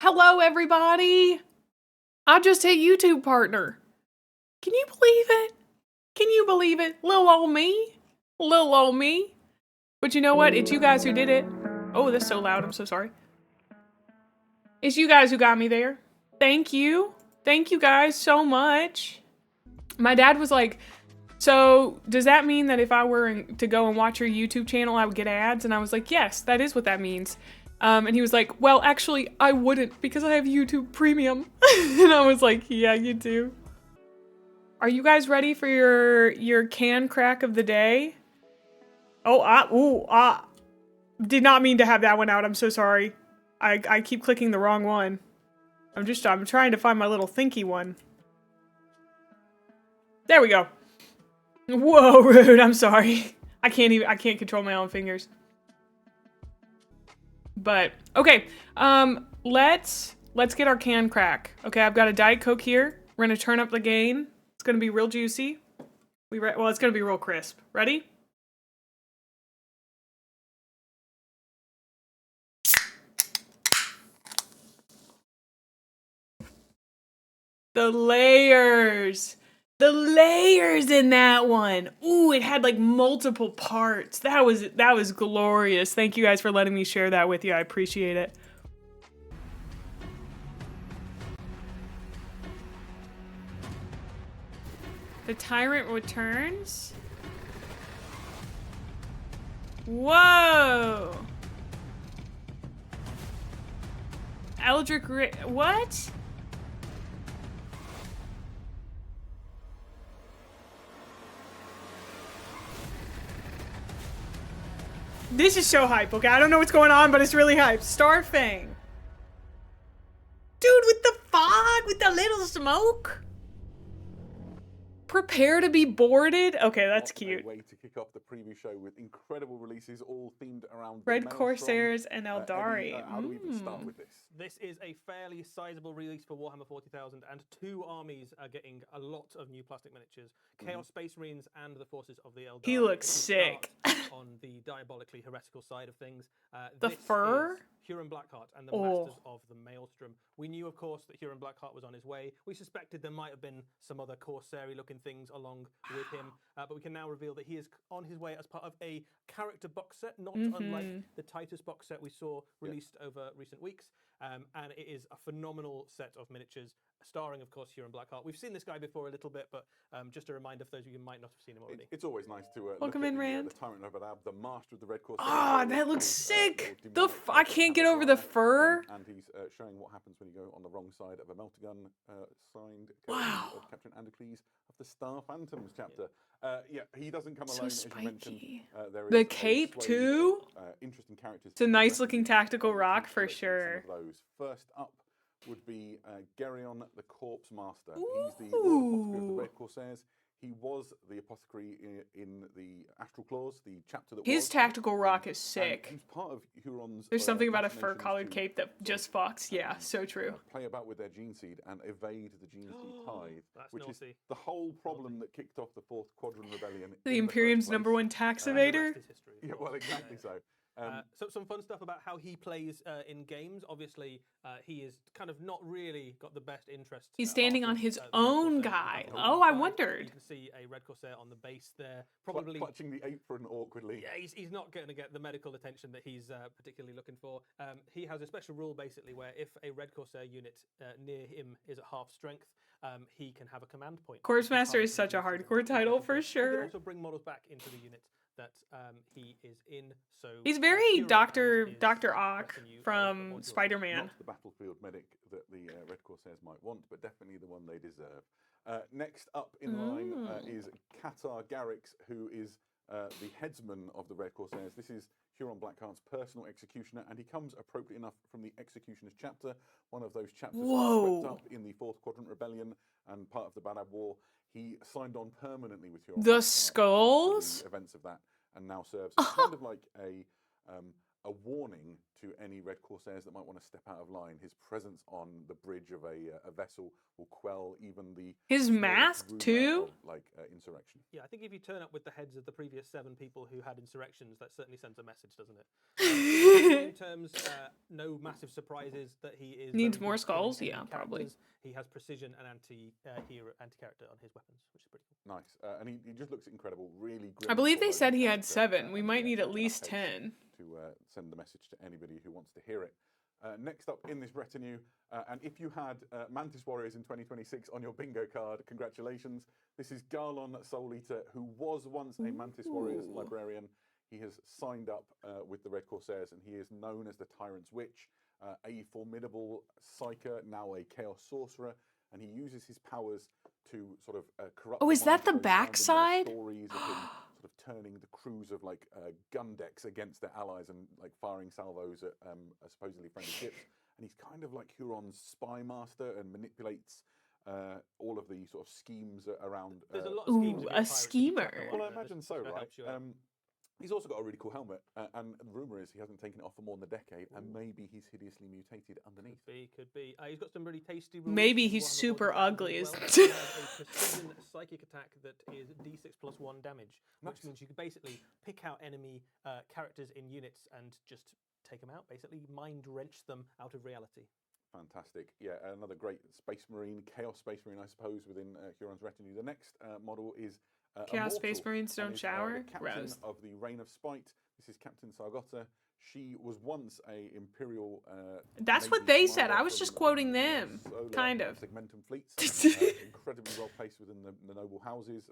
Hello, everybody. I just hit YouTube partner. Can you believe it? Can you believe it? Little old me. Little old me. But you know what? It's you guys who did it. Oh, this is so loud. I'm so sorry. It's you guys who got me there. Thank you. Thank you guys so much. My dad was like, so does that mean that if I were to go and watch your YouTube channel, I would get ads? And I was like, yes, that is what that means. And he was like, well, actually, I wouldn't because I have YouTube Premium. And I was like, yeah, you do. Are you guys ready for your can crack of the day? Oh, did not mean to have that one out. I'm so sorry. I keep clicking the wrong one. I'm trying to find my little thinky one. There we go. Whoa, rude. I'm sorry. I can't control my own fingers. But okay, let's get our can crack. Okay, I've got a Diet Coke here. We're gonna turn up the gain. It's gonna be real juicy. Well, it's gonna be real crisp. Ready? The layers. The layers in that one. Ooh, it had like multiple parts. That was glorious. Thank you guys for letting me share that with you. I appreciate it. The Tyrant returns. Whoa. Eldritch what? This is so hype, okay? I don't know what's going on, but it's really hype. Starfang. Dude, with the fog, with the little smoke. Prepare to be boarded. Okay, that's cute. Way to kick off the preview show with incredible releases, all themed around Red Corsairs and Eldari. Eddie, how do we even start with this? This is a fairly sizable release for Warhammer 40,000, and two armies are getting a lot of new plastic miniatures: Chaos Space Marines and the forces of the Eldari. He looks sick. On the diabolically heretical side of things, the fur. Huron Blackheart and the Masters of the Maelstrom. We knew, of course, that Huron Blackheart was on his way. We suspected there might have been some other Corsairy-looking things along with him, but we can now reveal that he is on his way as part of a character box set, not unlike the Titus box set we saw released over recent weeks. And it is a phenomenal set of miniatures, starring, of course, Huron Blackheart. We've seen this guy before a little bit, but just a reminder for those of you who might not have seen him already. It's always nice to welcome in, Rand. The Tyrant of Adab, the Master of the Red Corsairs. Ah, that looks sick. I can't get over the fur. And he's showing what happens when you go on the wrong side of a melter-gun, signed of Captain Andocles of the Star Phantoms chapter. Yeah, he doesn't come alone, as you mentioned. There is the cape too. Interesting characters. It's a nice-looking tactical rock for sure. Those first up would be Geryon, the Corpse Master. He's the Apothecary of the Red Corsairs. He was the apothecary in the Astral Claws, the chapter that his tactical rock is sick. He's part of Huron's. There's something about a fur-collared cape that just fucks. Yeah, so true. Play about with their gene seed and evade the gene seed tithe, which naughty. Is the whole problem that kicked off the Fourth Quadrant Rebellion. The Imperium's #1 tax evader. Yeah, well, exactly so. So some fun stuff about how he plays in games. Obviously, he is kind of not really got the best interest. He's standing on his own guy. Oh, I wondered. You can see a Red Corsair on the base there, probably clutching the apron awkwardly. Yeah, he's not going to get the medical attention that he's particularly looking for. He has a special rule basically where if a Red Corsair unit near him is at half strength, he can have a command point. Corpse Master is such a hardcore title for sure. He can also bring models back into the unit that he is in. So he's very Dr. Ock from Spider-Man. Not the battlefield medic that the Red Corsairs might want, but definitely the one they deserve. Next up in line is Qatar Garrix, who is the headsman of the Red Corsairs. This is Huron Blackheart's personal executioner, and he comes appropriately enough from the Executioner's chapter, one of those chapters swept up in the Fourth Quadrant Rebellion and part of the Badab War. He signed on permanently with Huron. The Skulls? The events of that, and now serves kind of like a warning to any Red Corsairs that might want to step out of line. His presence on the bridge of a vessel will quell even the His smallest mask, rumour too? of, like insurrection. Yeah, I think if you turn up with the heads of the previous 7 people who had insurrections, that certainly sends a message, doesn't it? In terms, no massive surprises that he is Needs very more good at killing skulls? enemy Yeah, probably. characters. He has precision and anti-character on his weapons, which is pretty cool. Nice, and he just looks incredible. Really grim. I believe they said he had character, 7. We and might yeah, need at in that least case, 10. to send the message to anybody who wants to hear it. Next up in this retinue, and if you had Mantis Warriors in 2026 on your bingo card, congratulations. This is Garlon Soul Eater, who was once a Mantis Warriors librarian. He has signed up with the Red Corsairs, and he is known as the Tyrant's Witch, a formidable psyker, now a Chaos Sorcerer, and he uses his powers to sort of corrupt. Oh, is that the minds of those around him. There's backside? Stories of him sort of turning the crews of like gun decks against their allies and like firing salvos at supposedly friendly ships. And he's kind of like Huron's spy master and manipulates all of the sort of schemes around. There's a lot of schemes. Ooh, if you're a pirates, if you check schemer. them Well, I out, imagine just so, to help right? you out. He's also got a really cool helmet, and the rumor is he hasn't taken it off for more than a decade, and maybe he's hideously mutated underneath. Could be. He's got some really tasty rules. Maybe in he's Warhammer super 40,000 ugly. as Is well. He has a precision psychic attack that is d6+1 damage, which Nice. means you can basically pick out enemy characters in units and just take them out, basically mind wrench them out of reality. Fantastic. Yeah, another great Space Marine, Chaos Space Marine, I suppose, within Huron's retinue. The next model is Chaos Immortal, Space Marines and don't is, shower? the captain Gross. of the Reign of Spite. This is Captain Sargota. She was once a Imperial. That's what Navy they said. commander I was from just the quoting them. Solar Kind of. Segmentum fleets. Incredibly well placed within the noble houses.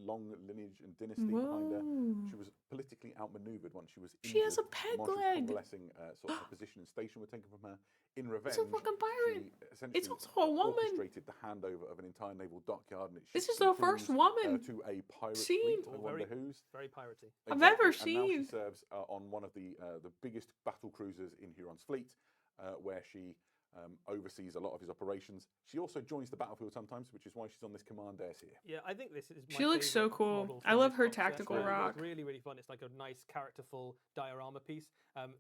Long lineage and dynasty behind her. Whoa. She was politically outmaneuvered once she was injured. She has a peg Marshall's leg. convalescing sort of her position and station were taken from her. In revenge, It's a fucking pirate. she essentially It's also a woman. orchestrated the handover of an entire naval dockyard. And its This ships is and the first crews, woman to a pirate seen. fleet. I wonder whose. Very piratey. I've ever And now she seen. serves on one of the biggest battle cruisers in Huron's fleet, where she oversees a lot of his operations. She also joins the battlefield sometimes, which is why she's on this command airs here. Yeah, I think this is. She looks so cool. I love her tactical rock. It's really, really fun. It's like a nice, characterful diorama piece.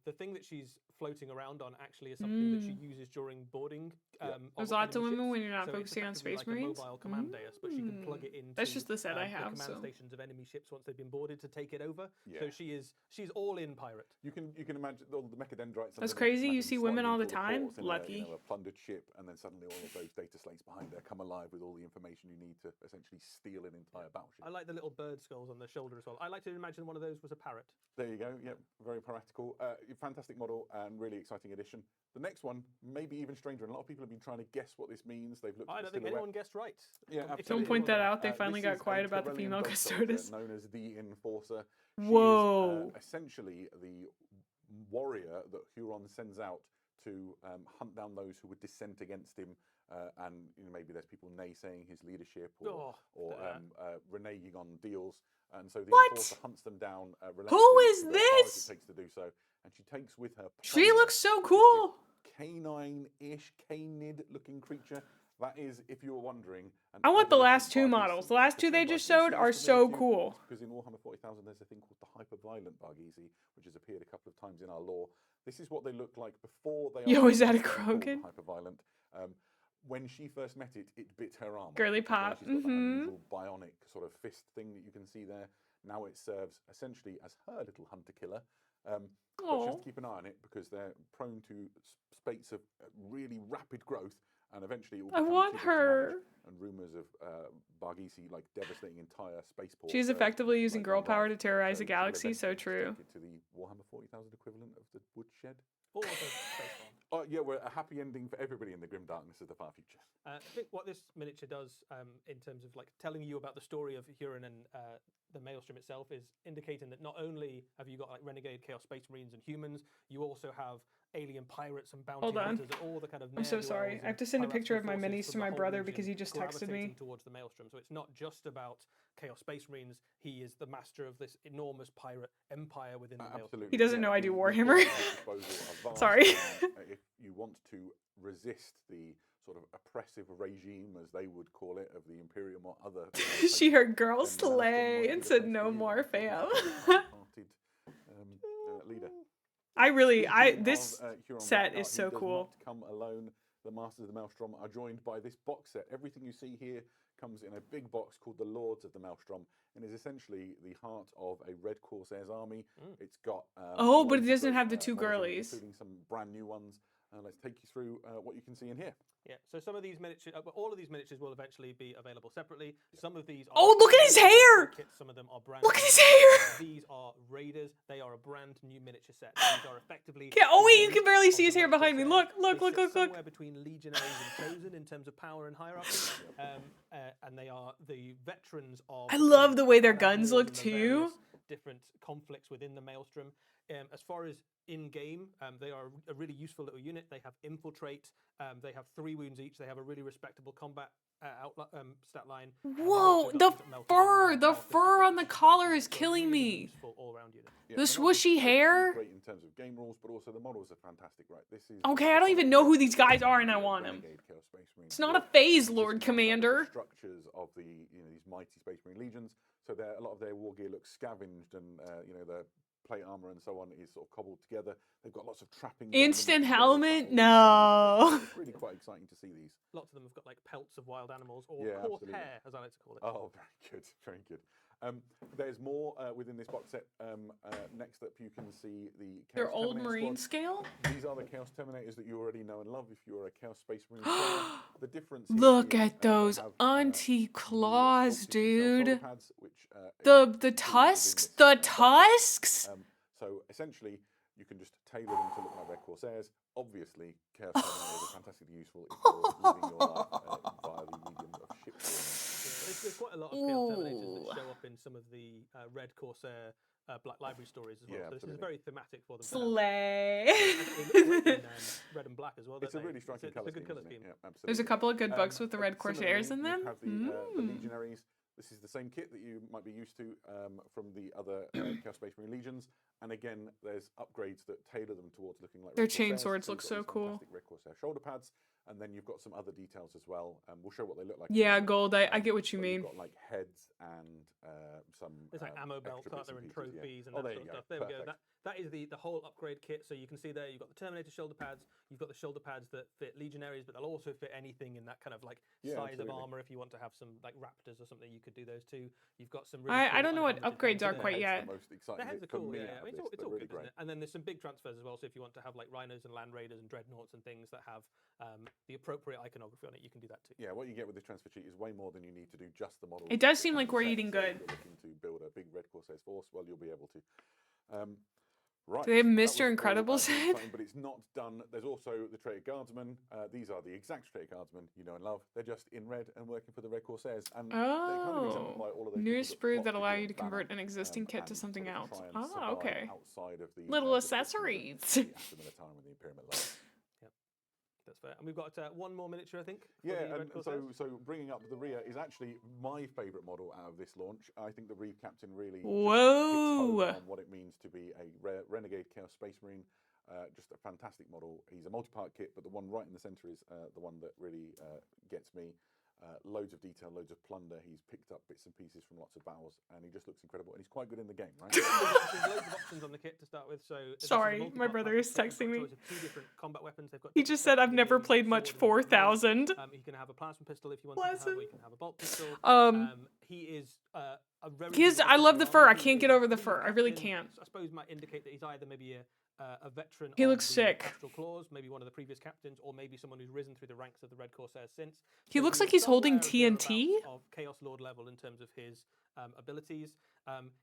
The thing that she's floating around on actually is something that she uses during boarding. There's lots of women when you're not So it's focusing on effectively Space like Marines. a mobile command dais, but she can plug it into. That's just the set I have. The command So stations of enemy ships once they've been boarded to take it over. Yeah. So she's all in pirate. You can imagine all the mechadendrites. That's underneath, crazy. You imagine see women sliding all the through time. ports in Lucky. a plundered ship, and then suddenly all of those data slates behind there come alive with all the information you need to essentially steal an entire battleship. I like the little bird skulls on the shoulder as well. I like to imagine one of those was a parrot. There you go. Yep, very practical. Fantastic model and really exciting addition. The next one, maybe even stranger, and a lot of people have been trying to guess what this means. They've looked I at don't the think silhouette. anyone guessed right. Yeah, If absolutely. Don't point that out. They This finally got is quiet a about the Corellian female dog soldier custodes. known as the Enforcer. She Whoa. is essentially the warrior that Huron sends out to hunt down those who would dissent against him, and maybe there's people naysaying his leadership or reneging on deals. And so the What? Enforcer hunts them down. Who is relentlessly for as far as this? It takes to do so, and she takes with her. She Player, looks so which is cool. this canine-ish, canid-looking creature. That is, if you were wondering. I want the last 2 models. The last 2 they just showed are so cool. Because in Warhammer 40,000, there's a thing called the hyper-violent Barghezi, which has appeared a couple of times in our lore. This is what they look like before they Yo, are is that a called Krogan? hyper-violent. When she first met it, it bit her arm. Girly Which is why pop. She's got that unusual bionic sort of fist thing that you can see there. Now it serves essentially as her little hunter-killer. But she has Aw. to keep an eye on it because they're prone to spates of really rapid growth, and eventually it will I become want too big to manage. her. And rumours of Barghezi like devastating entire spaceports. She's effectively using like, girl gone power wild. to terrorize So the she'll galaxy. So eventually true. take it to the Warhammer 40,000 equivalent of the woodshed. Or also space bomb. Oh yeah, we're a happy ending for everybody in the grim darkness of the far future. I think what this miniature does in terms of like telling you about the story of Huron and the Maelstrom itself is indicating that not only have you got like renegade Chaos Space Marines and humans, you also have alien pirates and bounty Hold on. hunters and all the kind of I'm so sorry. ne'er-do-wells I have and to send a picture of piratical my forces minis to from the my whole brother region because he just texted me. gravitating towards the Maelstrom. So it's not just about Chaos Space Marines. He is the master of this enormous pirate empire within the Maelstrom. Absolutely. He doesn't know I do the Warhammer. forces at disposal are vast, Sorry. and, if you want to resist the sort of oppressive regime, as they would call it, of the Imperium or other. She heard girl then Maelstrom slay might be and the said place no for you. more He's a fam. kind-hearted, leader. This Huron set Blackheart, is so he does cool. not come alone. The Masters of the Maelstrom are joined by this box set. Everything you see here comes in a big box called the Lords of the Maelstrom, and is essentially the heart of a Red Corsair's army. It's got but loads it of doesn't great, have the two models in it, girlies. including some brand new ones. Let's take you through what you can see in here. Yeah, so some of these miniatures, all of these miniatures will eventually be available separately. Some of these are look at his hair! kits, some of them are brand Look at new. his hair! These are Raiders. They are a brand new miniature set. These are effectively... Wait, you can barely see his hair behind me. Look. Somewhere between Legionaries and Chosen in terms of power and hierarchy. And they are the veterans of... I love the way their guns wars look and the too. various different conflicts within the Maelstrom. As far as in-game, they are a really useful little unit. They have Infiltrate. They have 3 wounds each. They have a really respectable combat stat line. Whoa, the fur on the collar is killing me. The swooshy hair. Great in terms of game rules, but also the models are fantastic, right? This is okay. I don't even know who these guys are, and I want them. It's not a phase, Lord Commander. Structures of the these mighty Space Marine legions, so a lot of their war gear looks scavenged, and the plate armor and so on is sort of cobbled together. They've got lots of trappings. Instant helmet? No. It's really quite exciting to see these. Lots of them have got like pelts of wild animals, or coarse hair, as I like to call it. Oh, very good, very good. There's more within this box set. Next up, you can see the Chaos Their old Terminator Marine squad. scale? These are the Chaos Terminators that you already know and love if you're a Chaos Space Marine player. The difference Look is, at those have, anti-claws, dude. pads, which, The tusks? The tusks? So essentially, you can just tailor them to look like Red Corsairs. Obviously, Chaos Terminators are fantastically useful if you're living your life via the medium of shipbuilding. There's quite a lot of Chaos Terminators that show up in some of the Red Corsair Black Library stories as well. So this is very thematic for them. Slay. Red and black as well. It's a really striking colour scheme. Yeah, absolutely. There's a couple of good books with the Red Corsairs in them. You have the Legionaries. This is the same kit that you might be used to from the other Chaos Space Marine Legions. And again, there's upgrades that tailor them towards looking like their Red chain Corsairs. swords So look you've got so these cool. fantastic Red Corsair shoulder pads, and then you've got some other details as well. We'll show what they look like. Yeah, gold. I get what you mean. You've got like heads and some. There's like ammo belts, aren't there, and trophies and that sort of stuff. There we go. That is the whole upgrade kit. So you can see there, you've got the Terminator shoulder pads. You've got the shoulder pads that fit Legionaries, but they'll also fit anything in that kind of like size of armor. If you want to have some like Raptors or something, you could do those too. You've got some. Really I don't know what upgrades are quite yet. The heads are cool, yeah. I mean, it's all good, isn't it? And then there's some big transfers as well. So if you want to have like Rhinos and Land Raiders and Dreadnoughts and things that have the appropriate iconography on it, you can do that too. Yeah, what you get with this transfer sheet is way more than you need to do just the model. It does seem like we're eating good. If you're looking to build a big Red Corsairs force, well, you'll be able to. Right. Do they have Mr. Incredible set? But it's not done. There's also the Traitor Guardsmen. These are the exact Traitor Guardsmen you know and love. They're just in red and working for the Red Corsairs. And they kind of exemplify all of those new people sprue that flock allow to you to the banner, convert an existing kit to something sort of else. try and Oh, survive okay. outside of the, Little the accessories. the Militarum and the Imperial Alliance. That's fair. And we've got one more miniature, I think. Yeah, and so bringing up the rear is actually my favourite model out of this launch. I think the Reeve Captain really hits home on what it means to be a Renegade Chaos Space Marine. Just a fantastic model. He's a multi-part kit, but the one right in the centre is the one that really gets me. Loads of detail, loads of plunder. He's picked up bits and pieces from lots of battles, and he just looks incredible. And he's quite good in the game, right? There's loads of options on the kit to start with. So sorry, my brother is texting me. Two different combat weapons. They've got. He just said I've never played much 4000. You can have a plasma pistol if you want to have, or you can have a bolt pistol. He is a very. I love the fur. I can't get over the fur. I really can't. I suppose might indicate that he's either maybe a veteran. He looks sick. Astral Claws, maybe one of the previous captains, or maybe someone who's risen through the ranks of the Red Corsairs since. He looks like he's holding TNT. Of Chaos Lord level in terms of his abilities.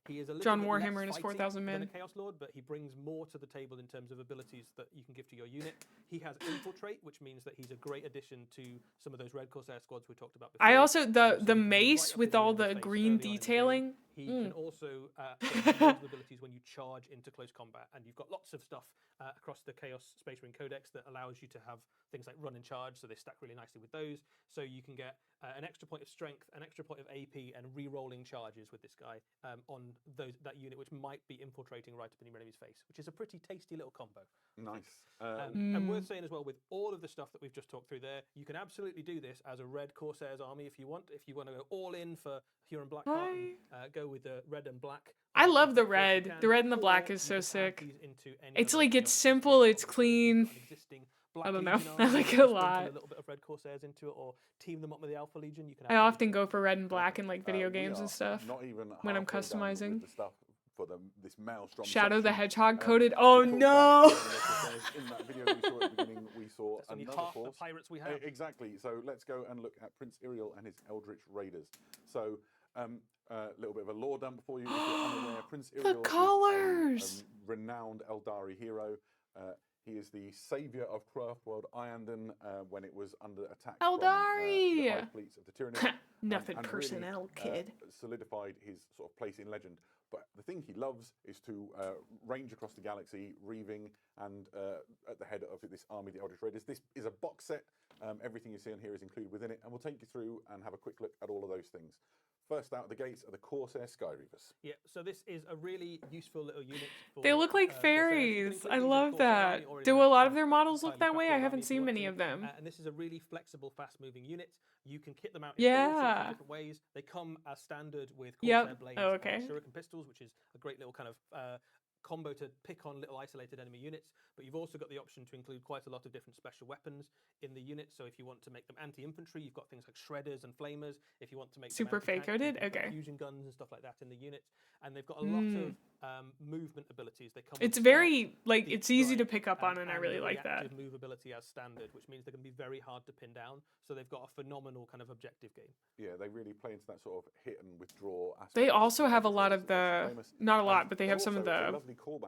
He is a little John bit Warhammer less and his fighty 4,000 men. than a Chaos Lord, but he brings more to the table in terms of abilities that you can give to your unit. He has Infiltrate, which means that he's a great addition to some of those Red Corsair squads we talked about before. I also the mace with all the green detailing. He can also use abilities when you charge into close combat, and you've got lots of stuff across the Chaos Space Marine Codex that allows you to have things like run and charge, so they stack really nicely with those. So you can get an extra point of strength, an extra point of AP, and re-rolling charge charges with this guy on that unit, which might be infiltrating right up in your enemy's face, which is a pretty tasty little combo. Nice. And worth saying as well, with all of the stuff that we've just talked through there, you can absolutely do this as a red Corsairs army if you want. If you want to go all in for Huron Blackheart and go with the red and black. I love the red. The red and the black is so sick. It's like, it's simple, it's clean. I don't know. I like it a lot. A little bit of red Corsairs into it, or team them up with the Alpha Legion. You can. I often go for red and black in like video games and stuff Not even when I'm halfway done customizing. with the stuff for this Maelstrom Shadow the section. Hedgehog We coded. Oh talked no! about in that video we saw at the beginning, we saw That's only another half the force. pirates we have. Exactly. So let's go and look at Prince Iriel and his Eldritch Raiders. So a little bit of a lore dump for you if you're unaware. Prince Iriel colors! is a renowned Eldari hero. He is the saviour of Craftworld Iandon when it was under attack from the Eldari! high fleets of the Tyranid. Nothing and personnel, really, kid. solidified his sort of place in legend. But the thing he loves is to range across the galaxy, reaving, and at the head of this army, the Eldritch Raiders. This is a box set. Everything you see on here is included within it, and we'll take you through and have a quick look at all of those things. First out of the gates are the Corsair Skyreavers. Yeah, so this is a really useful little unit. They look like fairies. I love that. Do a lot of their models look that way? I haven't seen many of them. And this is a really flexible, fast-moving unit. You can kit them out in all sorts of different ways. They come as standard with Corsair blades and shuriken pistols, which is a great little kind of combo to pick on little isolated enemy units, but you've also got the option to include quite a lot of different special weapons in the unit. So if you want to make them anti-infantry, you've got things like shredders and flamers. If you want to make super them fake-coded, okay, fusion guns and stuff like that in the unit, and they've got a lot of movement abilities. They come. It's very like it's easy to pick up on, and I really like that. Move ability as standard, which means they're going to be very hard to pin down. So they've got a phenomenal kind of objective game. Yeah, they really play into that sort of hit and withdraw aspect. They also have a lot of the, not a lot, but they have some of the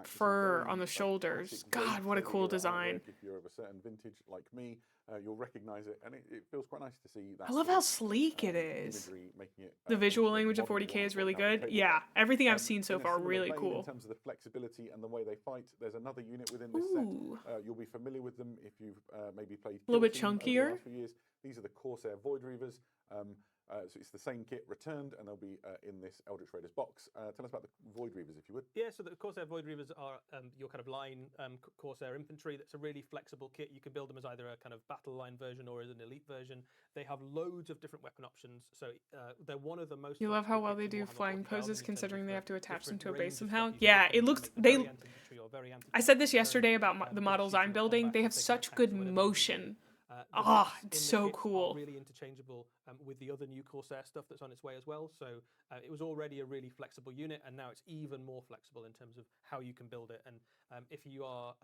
fur on the shoulders. God, what a cool design. If you're of a certain vintage like me, you'll recognize it, and it feels quite nice to see that. I love how sleek it is. Making it, the visual language of 40K is really good. Yeah, everything I've seen so far really cool. In terms of the flexibility and the way they fight, there's another unit within this set. You'll be familiar with them if you've maybe played a little bit Team over the chunkier. last few years. These are the Corsair Void Reavers. So it's the same kit returned, and they'll be in this Eldritch Raiders box. Tell us about the Void Reavers, if you would. Yeah, so the Corsair Void Reavers are your kind of line Corsair infantry. That's a really flexible kit. You can build them as either a kind of battle line version or as an elite version. They have loads of different weapon options. So they're one of the most. You love how well they do flying poses, considering they have to attach them to a base somehow. Yeah, it looks I said this yesterday about the models I'm building. They have such good motion. It's so cool. Really interchangeable with the other new Corsair stuff that's on its way as well. So it was already a really flexible unit, and now it's even more flexible in terms of how you can build it. And if you are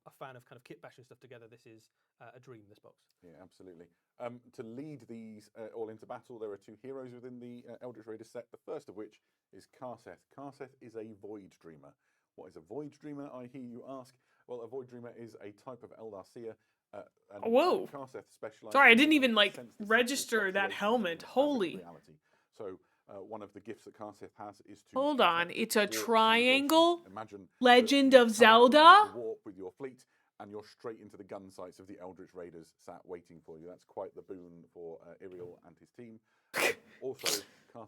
a fan of kind of kit bashing stuff together, this is a dream, this box. Yeah, absolutely. To lead these all into battle, there are two heroes within the Eldritch Raider set, the first of which is Karseth. Karseth is a Void Dreamer. What is a Void Dreamer, I hear you ask? Well, a Void Dreamer is a type of Eldar Seer. Whoa! Sorry, I didn't even like register that helmet. Holy! So one of the gifts that Karseth has is to hold on. It's a triangle. Imagine Legend of Zelda. Warp with your fleet, and you're straight into the gun sights of the Eldritch Raiders sat waiting for you. That's quite the boon for Iriel and his team. Also,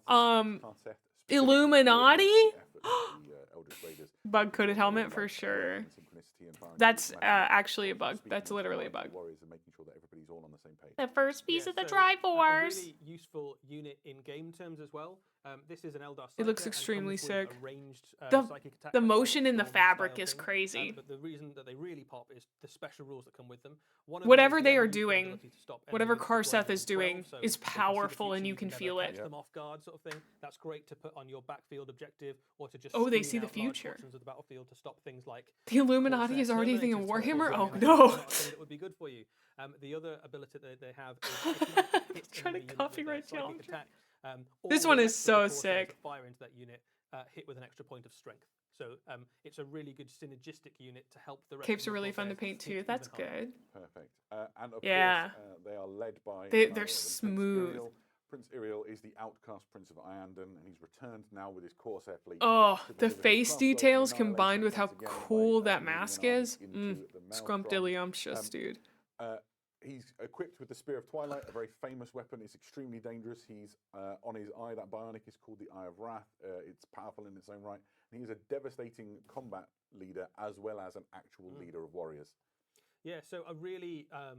Karseth Illuminati. Bug-coded helmet for sure. That's actually a bug. That's literally a bug. The first piece of the Triforce. A really useful unit in game terms as well. This is an Eldar. It looks extremely sick. The motion in the fabric is crazy. But the reason that they really pop is the special rules that come with them. Whatever they are doing, whatever Karseth is doing, is powerful, and you can feel it. Them off guard, sort of thing. That's great to put on your backfield objective, or to just they see the future. Of the battlefield to stop things like the Illuminati is already thinking Warhammer. Oh no! That would be good for you. The other ability that they have is trying to copyright challenge. Attack. This one is so sick. Fire into that unit, hit with an extra point of strength. So it's a really good synergistic unit to help the rest. Capes are really fun to paint too. That's good. Perfect. And of course, they are led by. They're smooth. Prince Iriel is the outcast prince of Iandon, and he's returned now with his Corsair fleet. Oh, the face details combined with how cool that mask is. Scrumptiddlyumptious, dude. He He's equipped with the Spear of Twilight, a very famous weapon. It's extremely dangerous. He's on his eye. That bionic is called the Eye of Wrath. It's powerful in its own right. And he's a devastating combat leader as well as an actual leader of warriors. Yeah, so a really, I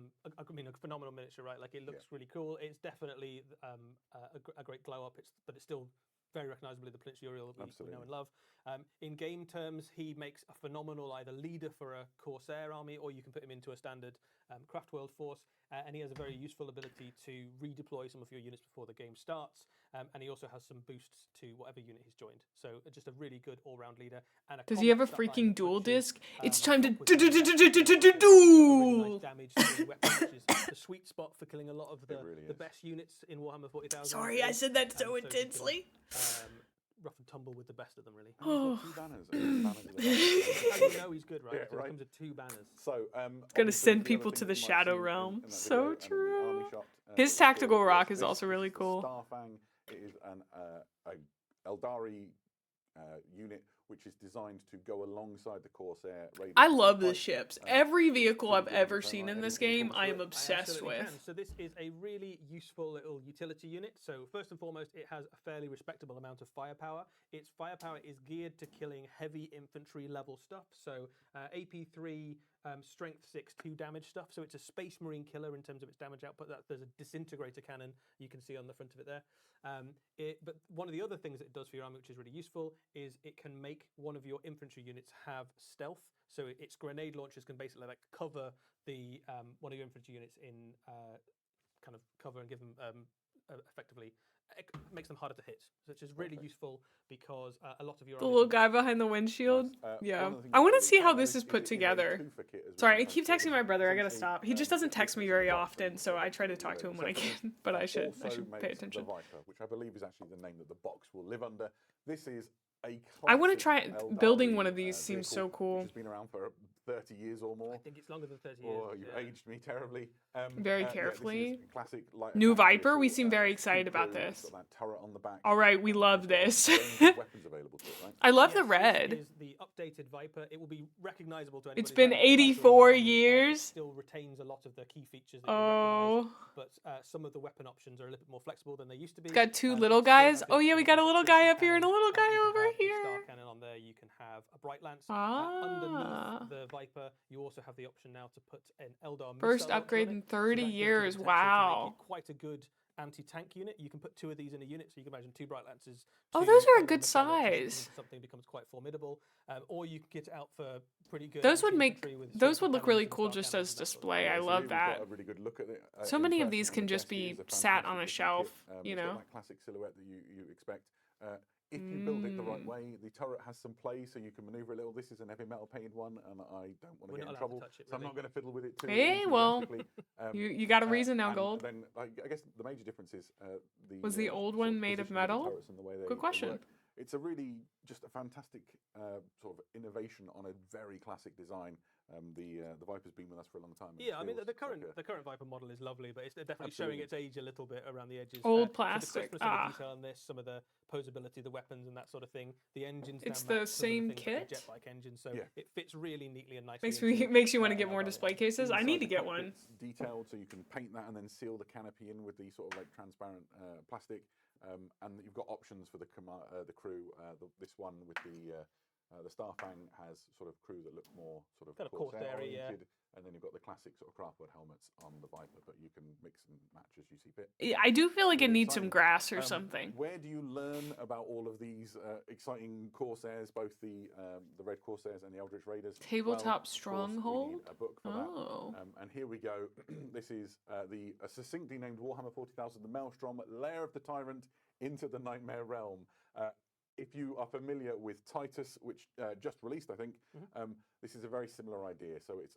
mean, a phenomenal miniature, right? Like, it looks really cool. It's definitely a great glow up, but it's still very recognisably the Prince Uriel that we know and love. In game terms, he makes a phenomenal either leader for a Corsair army, or you can put him into a standard Craft World force, and he has a very useful ability to redeploy some of your units before the game starts, and he also has some boosts to whatever unit he's joined. So just a really good all-round leader. And Does he have a combat stat line freaking that dual puts you, disc? It's up time to with really nice damage to weapon, which is the sweet spot for killing a lot of the best units in Warhammer 40,000. Sorry, I said that so you can, intensely. rough and tumble with the best of them, really. And he's got 2 banners. How do you know he's good, right? Yeah, Because right. it comes with 2 banners. So, It's gonna send people to the Shadow Realm. So true. His tactical rock is also really cool. Starfang, it is an Eldari unit which is designed to go alongside the Corsair Raiders. I love the ships. Every vehicle I've ever seen in this game, I am obsessed with. So this is a really useful little utility unit. So first and foremost, it has a fairly respectable amount of firepower. Its firepower is geared to killing heavy infantry level stuff. So AP3, strength 6, 2 damage stuff. So it's a Space Marine killer in terms of its damage output. There's a disintegrator cannon you can see on the front of it there. But one of the other things it does for your army, which is really useful, is it can make one of your infantry units have stealth. So its grenade launchers can basically like cover the one of your infantry units in kind of cover and give them effectively. It makes them harder to hit, which is really useful because a lot of your The little guy behind the windshield. Yeah. I want to see how this is put together. Sorry, I keep texting my brother. I gotta stop. He just doesn't text me very often, so I try to talk to him when I can. But I should pay attention. The Viper, which I believe is actually the name that the box will live under. This is a I want to try Eldari building one of these. Seems so vehicle, cool. Which has been around for 30 years or more. I think it's longer than 30 years. Oh, you've aged me terribly. Very carefully. Classic New Viper. We seem very excited about this. Got that turret on the back. All right, we love this. Weapons available to it, right? I love the This red. is the updated Viper. It will be recognizable to anybody. It's been 84 years. It still retains a lot of the key features that you recognize, but some of the weapon options are a little bit more flexible than they used to be. It's got 2 Still little have guys. it Oh yeah, we got a little guy up here and a little guy you over have the here. Star cannon on there. You can have a bright lance. Ah. Underneath the Viper, you also have the option now to put an Eldar First missile upgrade launcher on in it. So 30 that gives you the years. potential to make Wow. it quite a good anti-tank unit. You can put 2 of these in a unit, so you can imagine 2 bright lances. Oh, 2 those are a Eldar good missile launchers, size. something becomes quite formidable, or you can get it out for pretty good. Those would make anti-infantry with those super would look cannons really and cool star just cannons as and that sort of display. thing. I So love we've that. got a really good look at it. So in many of person, these and can the just chassis be is a sat on a fantastic shelf, kit. you It's got know. that classic silhouette that you expect. If you build it the right way, the turret has some play, so you can maneuver a little. This is an heavy metal painted one, and I don't want to get in trouble, touch it, so I'm really. not going to fiddle with it too. Hey, well, enthusiastically. You got a reason now, and Gold. Then I guess the major difference is Was the old sort one of made of positioning the metal? turrets and the way they Good question. work. It's a really just a fantastic sort of innovation on a very classic design. The Viper's been with us for a long time. and it Yeah, I mean feels the current like a- the current Viper model is lovely, but it's definitely showing its age a little bit around the edges. Old So the plastic. crispness of Ah. the detail on this, some of the posability, the weapons and that sort of thing. The engines. It's now the match some of same things like the kit? jetbike engine, so Yeah. it fits really neatly and nicely. Makes you want to into, get more an Eldar display weapon. cases. I Inside need to the get one. cockpit's detailed, so you can paint that and then seal the canopy in with the sort of like transparent plastic. And you've got options for the crew. This one with the Starfang has sort of crew that look more sort of Kind of Corsair Corsair-y, yeah. oriented, and then you've got the classic sort of craftwood helmets on the Viper, but you can mix and match as you see fit. Yeah, I do feel like it Really needs some exciting. grass or something. Where do you learn about all of these exciting Corsairs, both the Red Corsairs and the Eldritch Raiders? Tabletop Well, of course, we Stronghold? need a book for Oh. that. And here we go. This is a succinctly named Warhammer 40,000, the Maelstrom, Lair of the Tyrant into the Nightmare Realm. If you are familiar with Titus, which just released, I think, this is a very similar idea. So it's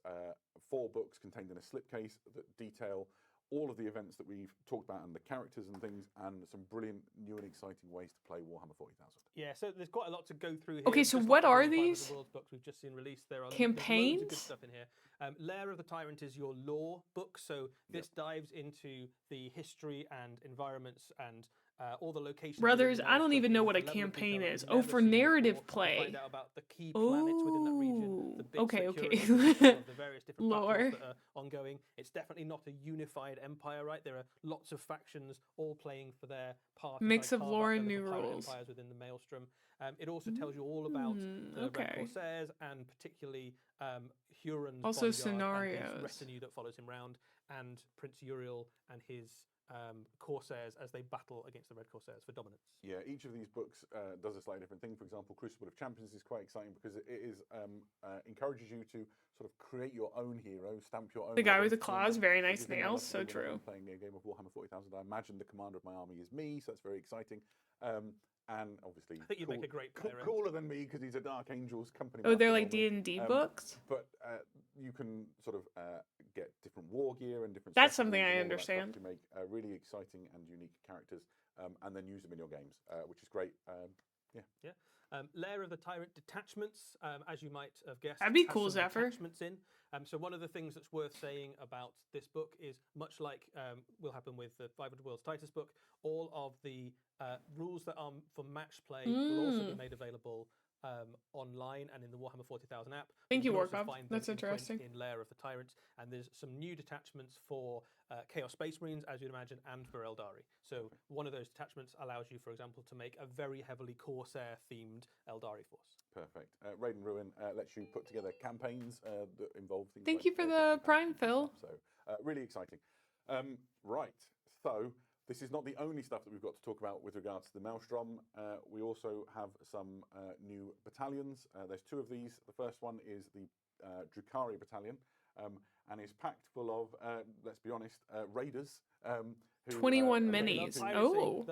4 books contained in a slipcase that detail all of the events that we've talked about and the characters and things, and some brilliant new and exciting ways to play Warhammer 40,000. Yeah, so there's quite a lot to go through here. Okay, so Just what like are the Empire of these? the Worlds books we've just seen released. There are there's Campaigns? loads of good stuff in here. Lair of the Tyrant is your lore book, so this dives into the history and environments and all the locations. Brothers, within the I don't Maelstrom even know in what the a level of campaign detail that is. you've Oh, never for seen narrative before. play. You find out about the key planets within that region, the bits Okay, that okay. Huron can control of the various different Lore. battles that are ongoing. It's definitely not a unified empire, right? There are lots of factions all playing for their part. Mix of carve lore up and their new little pirate rules. empires within the Maelstrom. It also tells you all about the Red Okay. Corsairs and particularly Huron's Also bodyguard and scenarios. his retinue that follows him round, and Prince Uriel and his Corsairs as they battle against the Red Corsairs for dominance. Yeah, each of these books does a slightly different thing. For example, Crucible of Champions is quite exciting because it is encourages you to sort of create your own hero, stamp your own. The guy with the identity claws, on them. very If nice you think I nails, love so to do when I'm true. playing a game of Warhammer 40,000, I imagine the commander of my army is me, so that's very exciting. And obviously, I think you'd make a great pirate. cooler than me because he's a Dark Angels company. Oh, they're master like normally. D&D books? But you can sort of get different war gear and different. That's special something rules I and all of that stuff understand. to make really exciting and unique characters, and then use them in your games, which is great. Yeah. Lair of the Tyrant detachments, as you might have guessed, That'd be has cool, some XEPHER. detachments in. So one of the things that's worth saying about this book is, much like will happen with the 500 Worlds Titus book, all of the rules that are for match play will also be made available online and in the Warhammer 40,000 app. Thank you, can also Warcraft. find them That's in print interesting. in Lair of the Tyrants, and there's some new detachments for Chaos Space Marines, as you'd imagine, and for Eldari. So one of those detachments allows you, for example, to make a very heavily Corsair-themed Eldari force. Perfect. Raiden Ruin lets you put together campaigns that involve things. Thank like you for the different Prime, factions and Phil. stuff. So really exciting. Right. So this is not the only stuff that we've got to talk about with regards to the Maelstrom. We also have some new battalions. There's two of these. The first one is the Drukari battalion, and is packed full of, let's be honest, raiders. 21 are minis. pirating. Oh.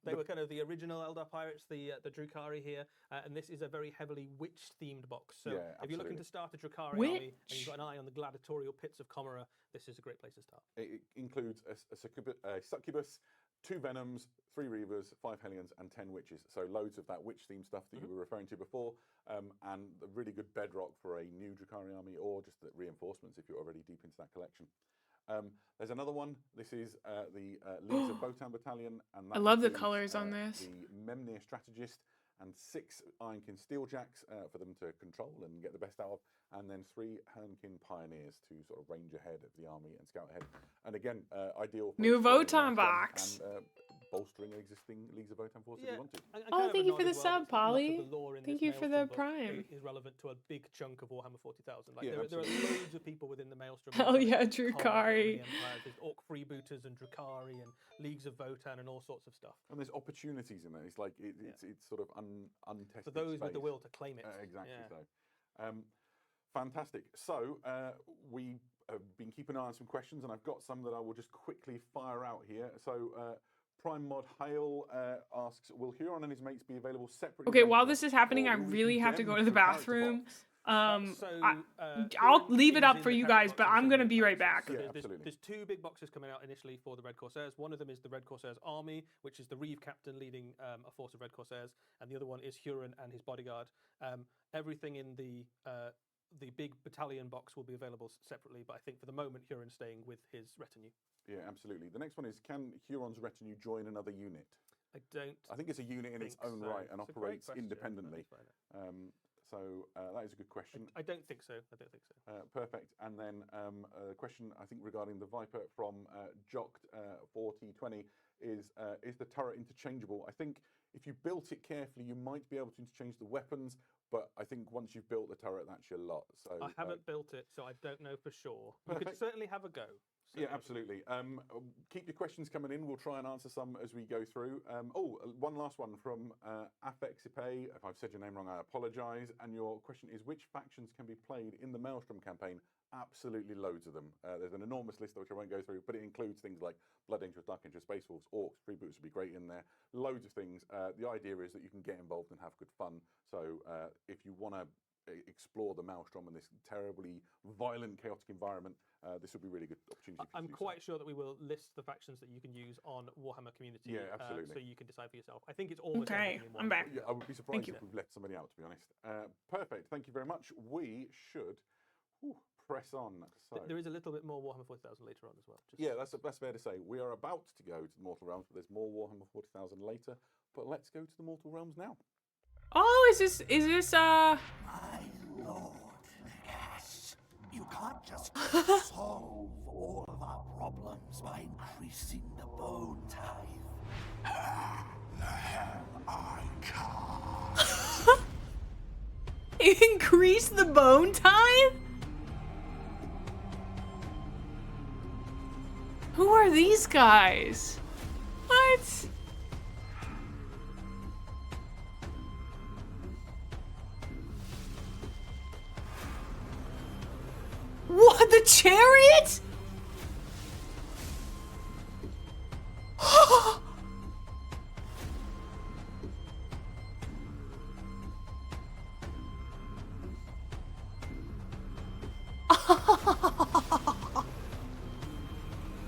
They were kind of the original Eldar pirates, the Drukari here, and this is a very heavily witch-themed box. So if you're looking to start a Drukari army and you've got an eye on the gladiatorial pits of Comora, this is a great place to start. It includes a succubus, 2 venoms, 3 reavers, 5 hellions, and 10 witches. So loads of that witch-themed stuff that you were referring to before, and a really good bedrock for a new Drukari army, or just the reinforcements if you're already deep into that collection. There's another one. This is the Leagues of Votan battalion, and that I love the includes, colors on this. The Memnir strategist and 6 Ironkin Steeljacks for them to control and get the best out of, and then 3 Hernkin Pioneers to sort of range ahead of the army and scout ahead. And again, ideal for New exploring Votan Maelstrom box. and bolstering an existing Leagues of Votan force if you wanted. And Oh, kind of thank a you nod for the as well sub, that a lot of Polly. the lore in Thank this you for the Maelstrom book Prime. is relevant to a big chunk of Warhammer 40,000. Like Yeah, there are loads of people within the Maelstrom. Hell yeah, There's Drukari. There's Orc Freebooters and Drukari and Leagues of Votan and all sorts of stuff. And there's opportunities in there. It's like it's sort of untested. For those space. with the will to claim it. Exactly so. Fantastic. So we have been keeping an eye on some questions, and I've got some that I will just quickly fire out here. So Prime Mod Hale asks, will Huron and his mates be available separately? Okay, while later, this is happening, or I will we really have to condemn go to the the character bathroom. box? I'll leave it is up in for the you character guys, box but and I'm some gonna new be right characters. back. So Yeah, absolutely. There's 2 big boxes coming out initially for the Red Corsairs. One of them is the Red Corsairs Army, which is the Reeve captain leading a force of Red Corsairs, and the other one is Huron and his bodyguard. Everything in the big battalion box will be available separately, but I think for the moment Huron's staying with his retinue. Yeah, absolutely. The next one is, can Huron's retinue join another unit? I think it's a unit in its own right and operates independently. So that is a good question. I don't think so. Perfect. And then a question, I think, regarding the Viper from Jocked 4020 is the turret interchangeable? I think if you built it carefully, you might be able to interchange the weapons, but I think once you've built the turret, that's your lot. So I haven't built it, so I don't know for sure. Perfect. You could certainly have a go. Yeah, absolutely. Keep your questions coming in. We'll try and answer some as we go through. One last one from XEPHER. If I've said your name wrong, I apologise. And your question is, which factions can be played in the Maelstrom campaign? Absolutely loads of them. There's an enormous list which I won't go through, but it includes things like Blood Angels, Dark Angels, Space Wolves, Orcs, Freebooters would be great in there. Loads of things. The idea is that you can get involved and have good fun. So if you want to explore the Maelstrom and this terribly violent, chaotic environment, this would be a really good opportunity for you to do quite sure that we will list the factions that you can use on Warhammer Community. Yeah, absolutely. So you can decide for yourself. I think it's almost Okay, everything in one. I'm back. Yeah, I would be surprised if we've left somebody out, to be honest. Perfect. Thank you very much. We should press on. So. There is a little bit more Warhammer 40,000 later on as well. Yeah, that's fair to say. We are about to go to the Mortal Realms, but there's more Warhammer 40,000 later. But let's go to the Mortal Realms now. Oh, is this My lord, yes. You can't just solve all of our problems by increasing the bone tithe. The hell I can't. increase the bone tithe? Who are these guys? What? What? The chariot?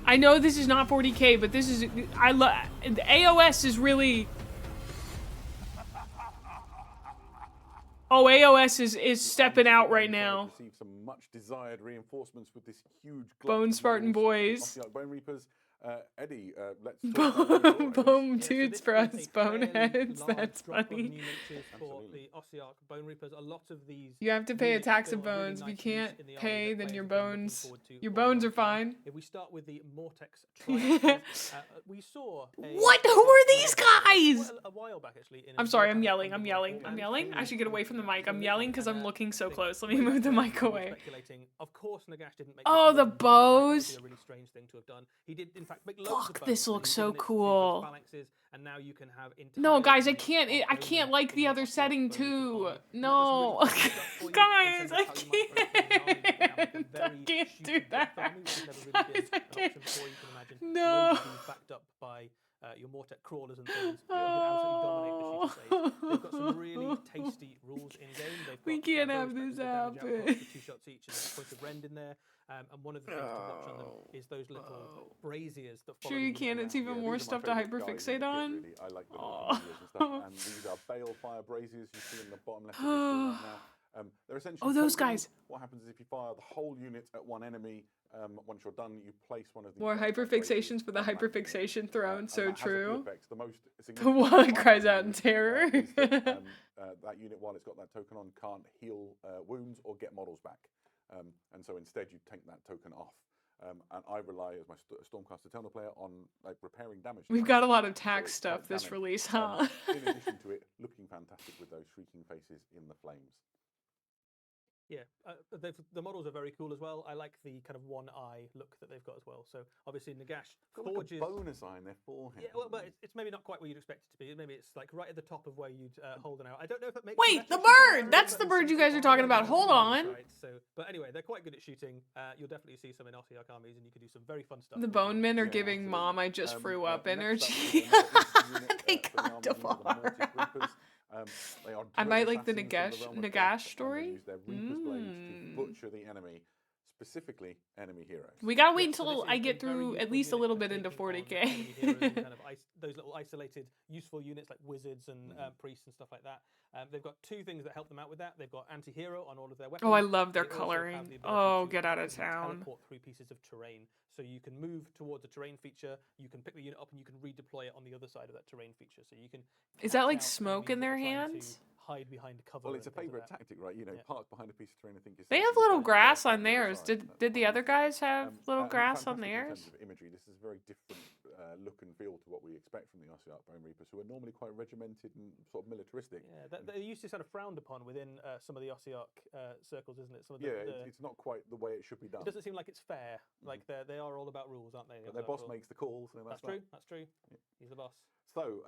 I know this is not 40K, but this is, I love, the AOS is really, oh, AOS is stepping out right now. Receive some much desired reinforcements with this huge Bone Spartan boys. Bone Reapers. Eddie, let's talk about Bone Yeah, dudes so for this us, is a fairly boneheads. large That's drop of funny. new natures for the Ossiarch Bone Reapers. A lot of these. You have to pay a units tax still of are really bones. If you nice use can't in the army pay, that then players your have been looking bones, forward to your for a long bones are time. fine. If we start with the Mortex Triaxes, we saw a What? Who are these guys? a while back actually. In I'm a sorry, I'm Warhammer yelling, I'm Underworld yelling, format. I'm yelling. I should get away from the mic. I'm Absolutely. yelling because I'm And, looking so I think close. Let me way move back the then, mic people were away. speculating. Of course, Nagash didn't make Oh, this the work. That would bows. be a really strange thing to have done. He did, in fact, make loads of Fuck, bows. this So looks he's so given it to those cool. phalanxes, and now you can have No, entire guys, I units can't. of I bone can't reapers like in the your other Ossiarch setting Bone Reaper too. army. And No, that does really cool stuff for you in guys, terms I of how you might break down an army. You can have, like, a very can't do shooty that. breath army, which has never really Guys, been I an can't. option before. You can imagine No. loads of these backed up by your Mortec crawlers and things. You can absolutely dominate the shooting phase. They've got some really tasty rules in game. They've got We can't very have this spectacle damage happen. outputs for 2 shots each, and there's a point of rend in there. And one of the things to watch on them is those little braziers that follow Sure the you unit can. around. It's even Yeah, more these are my stuff to favourite guys in hyperfixate the kit, on. really. I like the Aw. little videos and stuff. And these are balefire braziers you see in the bottom left of the screen right now. They're essentially Oh, those tokens. guys. What happens is if you fire the whole unit at one enemy, once you're done, you place one of these. More balefire hyperfixations braziers for the on that unit. hyperfixation throne. And So that has a few true. effects. The most The significant one one cries I out in use, terror. is that, that unit, while it's got that token on, can't heal wounds or get models back. And so instead, you take that token off. And I rely, as my Stormcast Eternal player, on like repairing damage. We've got a lot of tax it's stuff quite this damage. release, huh? In addition to it looking fantastic with those shrieking faces in the flames. Yeah, the models are very cool as well. I like the kind of one eye look that they've got as well. So obviously Nagash Got like forges. a bonus eye in their forehead. Yeah, well, but it's maybe not quite where you'd expect it to be. Maybe it's like right at the top of where you'd hold an arrow. I don't know if it makes. Wait, better the shooting bird! That's the arrow, but bird you it's guys are something talking about. that Hold on. Right, so, but anyway, they're quite good at shooting. You'll definitely see some in Ossiarch armies, and you can do some very fun stuff. The with bone them. men are Yeah, giving absolutely. Mom I just threw up next energy. up is another unit, They for the got army unit, the far. Mortis Reapers. They are I dread might like the assassins from the realm of Nagash death, and they story. use their Reaper's blades Mm. to butcher the enemy, specifically enemy heroes. We gotta wait Yeah, so until this I is get a very through at useful least a unit little for bit into taking on 40K. enemy heroes and kind of those little isolated useful units like wizards and priests and stuff like that. They've got 2 things that help them out with that. They've got anti-hero on all of their weapons. Oh, I love their They also have coloring. the ability Oh, to get out of actually town. Teleport through pieces of terrain, so you can move towards a terrain feature. You can pick the unit up and you can redeploy it on the other side of that terrain feature. So you can. Is that catch like out smoke enemies in that their are trying to hands? Hide behind cover. Well, it's a and things favourite like that. tactic, right? You know, Yeah. parts behind a piece of terrain. I think is. They have something little you grass can on the other theirs. side. Did the other guys have little and grass on fantastic in theirs? terms of imagery. This is a very different look and feel to what we expect from the Ossiarch Bone Reapers, who are normally quite regimented and sort of militaristic. Yeah, they used to sort of frowned upon within some of the Ossiarch circles, isn't it? Some of the, It's not quite the way it should be done. It doesn't seem like it's fair. Like they are all about rules, aren't they? But their boss makes the calls. And That's true. That's true. Yeah. He's the boss. So,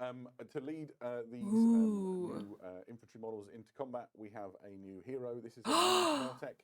to lead these Ooh. new infantry models into combat, we have a new hero. This is a Mortec,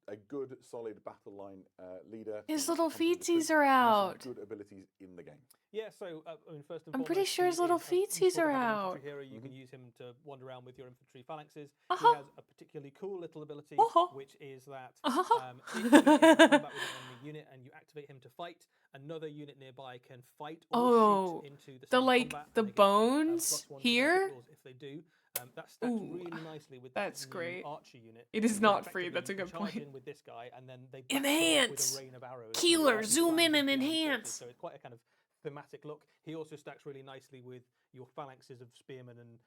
a good, solid battle line leader. His who little comes with the feetsies troops are and has some out. Good abilities in the game. Yeah, so I mean, first and I'm foremost, pretty sure his he little is a useful feetsies to are have an out. infantry hero. You can use him to wander around with your infantry phalanxes. Uh-huh. He has a particularly cool little ability, Uh-huh. which is that Uh-huh. if you enter combat with an enemy unit and you activate him to fight, another unit nearby can fight or Oh, shoot into the the same like combat, the and they get, bones +1 to their here. hit rolls if they do. That stacks Ooh, really nicely with that's the great. archer unit. It is So not free, effectively that's a you can good charge point. in with this guy, and then they back them up Enhance! with a rain of arrows. Keeler, as you zoom flank in and into the enemy forces. enhance. So it's quite a kind of thematic look. He also stacks really nicely with your phalanxes of spearmen and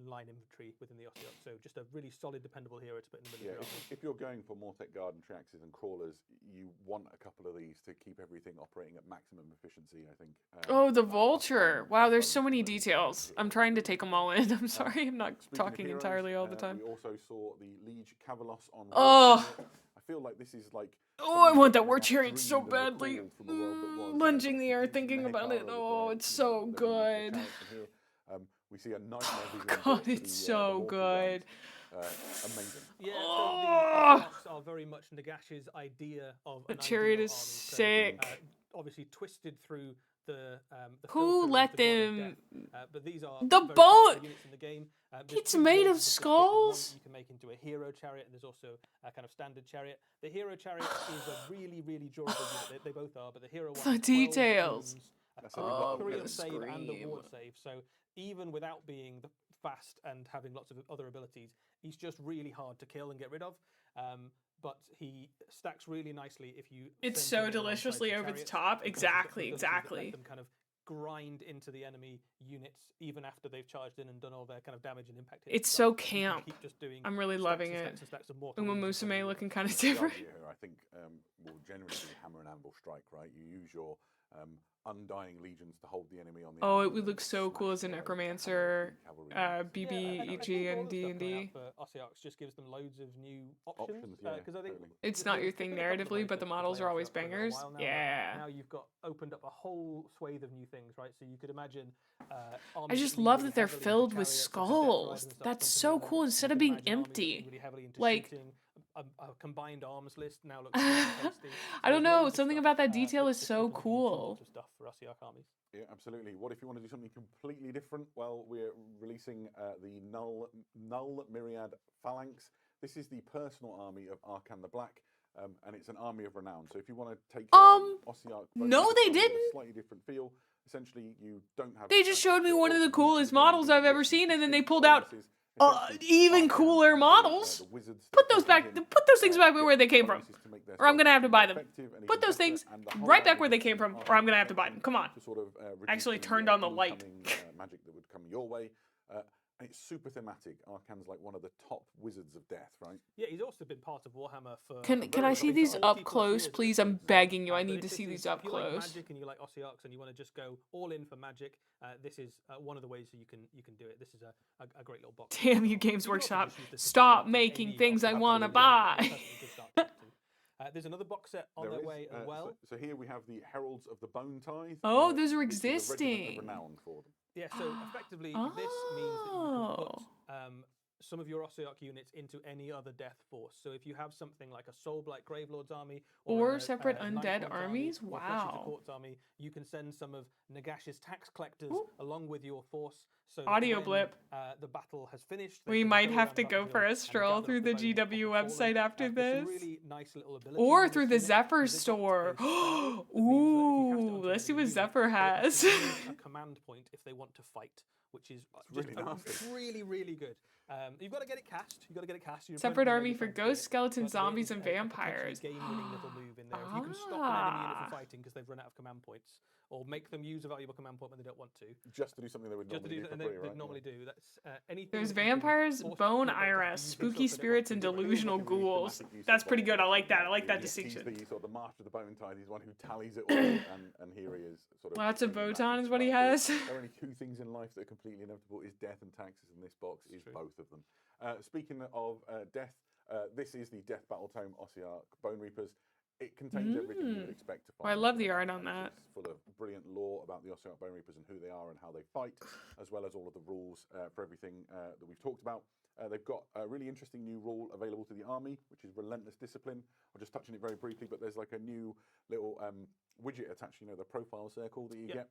line infantry within the Ossiarch. So just a really solid, dependable hero to put in the middle Yeah, of your army. if you're going for more tech guard and triaxes and crawlers, you want a couple of these to keep everything operating at maximum efficiency, I think. Oh, the vulture. Wow, there's so many details. I'm trying to take them all in. I'm sorry, I'm not Speaking of talking heroes, entirely all the time. We also saw the Liege Cavalos on Oh. War. I feel like this is like... Oh, I want that war chariot chariot so badly. Lunging the air thinking about it. Oh, it's so good. We see a nightmare visual God, for it's the so mortal good. guns. Amazing. Yeah, Oh. so the Ossiarchs are very much Nagash's idea of The an chariot ideal is army. So, sick. obviously twisted through the Who filter of let the God of them- Death, but these are The very boat! powerful units in the game. There's It's two made of versions this kit. There's skulls? one you can make into a hero chariot, and there's also a kind of standard chariot. The hero chariot is a really, really durable unit. They both are, but the hero one The has 12 details. wounds, That's a a lot of courier wounds. save and a Scream. ward save. So even without being fast and having lots of other abilities, he's just really hard to kill and get rid of. But he stacks really nicely if you. It's send him so alongside deliciously some over the chariots, top. because he's got Exactly, abilities that let exactly. them kind of grind into the enemy units even after they've charged in and done all their kind of damage and impact hits. It's So so you can camp. keep just doing I'm really stacks loving and it. stacks and stacks of mortal Uma wounds upon Musume you. looking kind of The different. idea here, I think, will generally be hammer and anvil strike, right? You use your undying legions to hold the enemy on the Oh, it anvil would and look so smash cool as a away with the necromancer, hammer with the cavalry units. Yeah, I BB, think EG, all and the stuff coming out D&D. for Ossiarchs just gives them loads of new options. Yeah, Because I think totally. It's the- not the your kit thing been a couple of narratively, ways but the to models play are always Ossiarch for a little bangers. while now, but Yeah. Now you've got opened up a whole swathe of new things, right? So you could imagine. I just love that they're filled with skulls. That's so cool instead of being empty. Like, A combined arms list now looks really tasty. I don't know, Loads of something stuff, about that detail that is just so opens up a huge cool. amount of stuff for Ossiarch armies. Yeah, absolutely. What if you want to do something completely different? Well, we're releasing the Null Myriad Phalanx. This is the personal army of Arkan the Black, and it's an army of renown. So if you want to take Ossiarch, no, they didn't. A slightly different feel. Essentially, you don't have. They just showed me one of the coolest models I've ever seen, and then they pulled out Essentially, even Arkan cooler and the models. wizards Put that those come back. in, Put those things back get where they came from, bonuses to make their or I'm gonna have to buy them. effective and Put even those better, things and the whole right back idea where they is came to from, use or I'm gonna have to Arkan buy them. Come on. to sort of reduce Actually the, turned on the light. incoming, magic that would come your way. And it's super thematic. Arkan's like one of the top wizards of death, right? Yeah, he's also been part of Warhammer for. Can I see these up close, please? I'm begging you. I need to see these up If you like close. magic and you like Ossiarchs and you want to just go all in for magic, this is one of the ways that you can do it. This is a great little box. Damn you, Games Workshop! Stop making things I want to buy. There's another box set on their way as well. So here we have the Heralds of the Bone Tithe. Oh, those are which is a regiment of existing. renown for them. Yeah, so effectively, this means that you can put some of your Ossiarch units into any other death force. So if you have something like a Soulblight Gravelord's army, Or a separate Night undead Lord's armies? or a Flesh Eater Wow. Court's army, you can send some of Nagash's tax collectors Ooh. along with your force. So that Audio when, blip. The battle has finished. they We can might go have around to the go battlefield for a and stroll gather through up the bones of GW the fallen. website after There's this. some really nice little abilities Or in through this the unit. Zephyr There's in fact store. a spell that means that if you cast it Ooh, onto let's see another what unit, Zephyr they can has. use a command point if they want to fight, which is really nasty. really, really good. You've got to get it cast. You've got to get it cast. Your Separate opponent army may for defend ghosts, it, skeletons, but there zombies, is and a potentially vampires. game-winning little move in there. If you can stop an enemy unit Ah. from fighting because they've run out of command points, or make them use a valuable command point when they don't want to, Just to do something they would just to normally do do for and free, they right? normally do. That's anything. There's that you can vampires, force bone your opponent to iris, use this spooky or so they spirits, want and to do it. delusional Like a really ghouls. thematic use That's of pretty bone good. I tithe. like that. I like that He's distinction. the sort of the master of the bone tithe. He's one who tallies it all, and here he is. Sort of Lots of bringing that Votan into is what he practice. has. There are only two things in life that are completely inevitable: is death and taxes. And this box is true. both of them. Speaking of death, this is the Death Battle Tome Ossiarch Bone Reapers. It contains everything you would expect to find. I love in the a art on box. that. It's full of brilliant lore about the Ossiarch Bone Reapers and who they are and how they fight, as well as all of the rules for everything that we've talked about. They've got a really interesting new rule available to the army, which is Relentless Discipline. I'll just touch on it very briefly, but there's like a new little widget attached, you know, the profile circle that you get.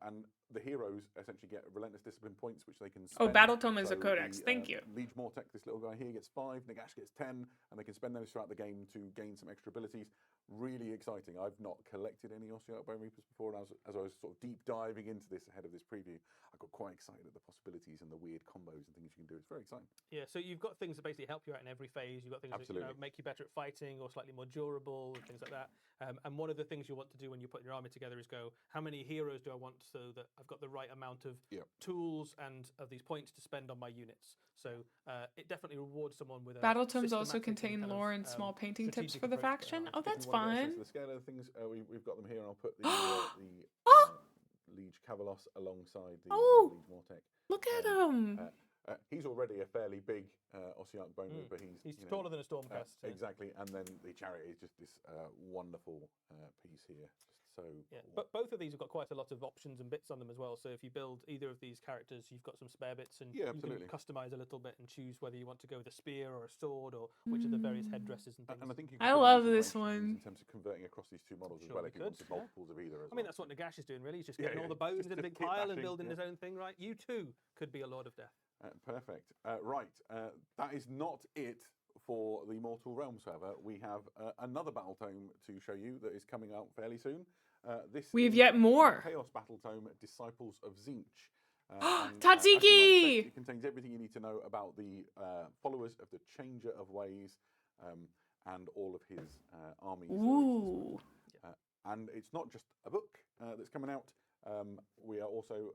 And the heroes essentially get relentless discipline points, which they can spend. Oh, Battle Tome is So a codex. Thank you. Liege Mortek, this little guy here, gets 5. Nagash gets 10, and they can spend those throughout the game to gain some extra abilities. Really exciting. I've not collected any Ossiarch Bone Reapers before, and as I was sort of deep diving into this ahead of this preview, I got quite excited at the possibilities and the weird combos and things you can do. It's very exciting. Yeah, so you've got things that basically help you out in every phase. You've got things that, you know, make you better at fighting or slightly more durable and things like that. And one of the things you want to do when you're putting your army together is go, how many heroes do I want so that I've got the right amount of tools and of these points to spend on my units. So it definitely rewards someone with a Battle Tomes also systematic contain kind lore of, and small painting tips strategic for the approach to faction. it. Oh, If you that's wanna get a sense fun. of the scale of the things, we've got them here, and I'll put the Liege Cavalos alongside the Liege Mortek. Look at him. He's already a fairly big Ossiarch Bone Reaper. He's taller than a Stormcast. Exactly, and then the chariot is just this wonderful piece here. Just so cool. But both of these have got quite a lot of options and bits on them as well. So if you build either of these characters, you've got some spare bits, and you can customize a little bit and choose whether you want to go with a spear or a sword or which of the various headdresses and things. And I think I love this one. in terms of converting across these two models as well. If you wanted multiples of either. I mean, that's what Nagash is doing, really. He's just getting all the bones in a big pile and building his own thing, right? You too could be a Lord of Death. Perfect. Right. That is not it for the Mortal Realms, however. We have another battle tome to show you that is coming out fairly soon. We have yet more. Chaos Battle Tome, Disciples of Tzeentch. Tatsiki! It contains everything you need to know about the followers of the Changer of Ways and all of his armies. Ooh. And it's not just a book that's coming out. We are also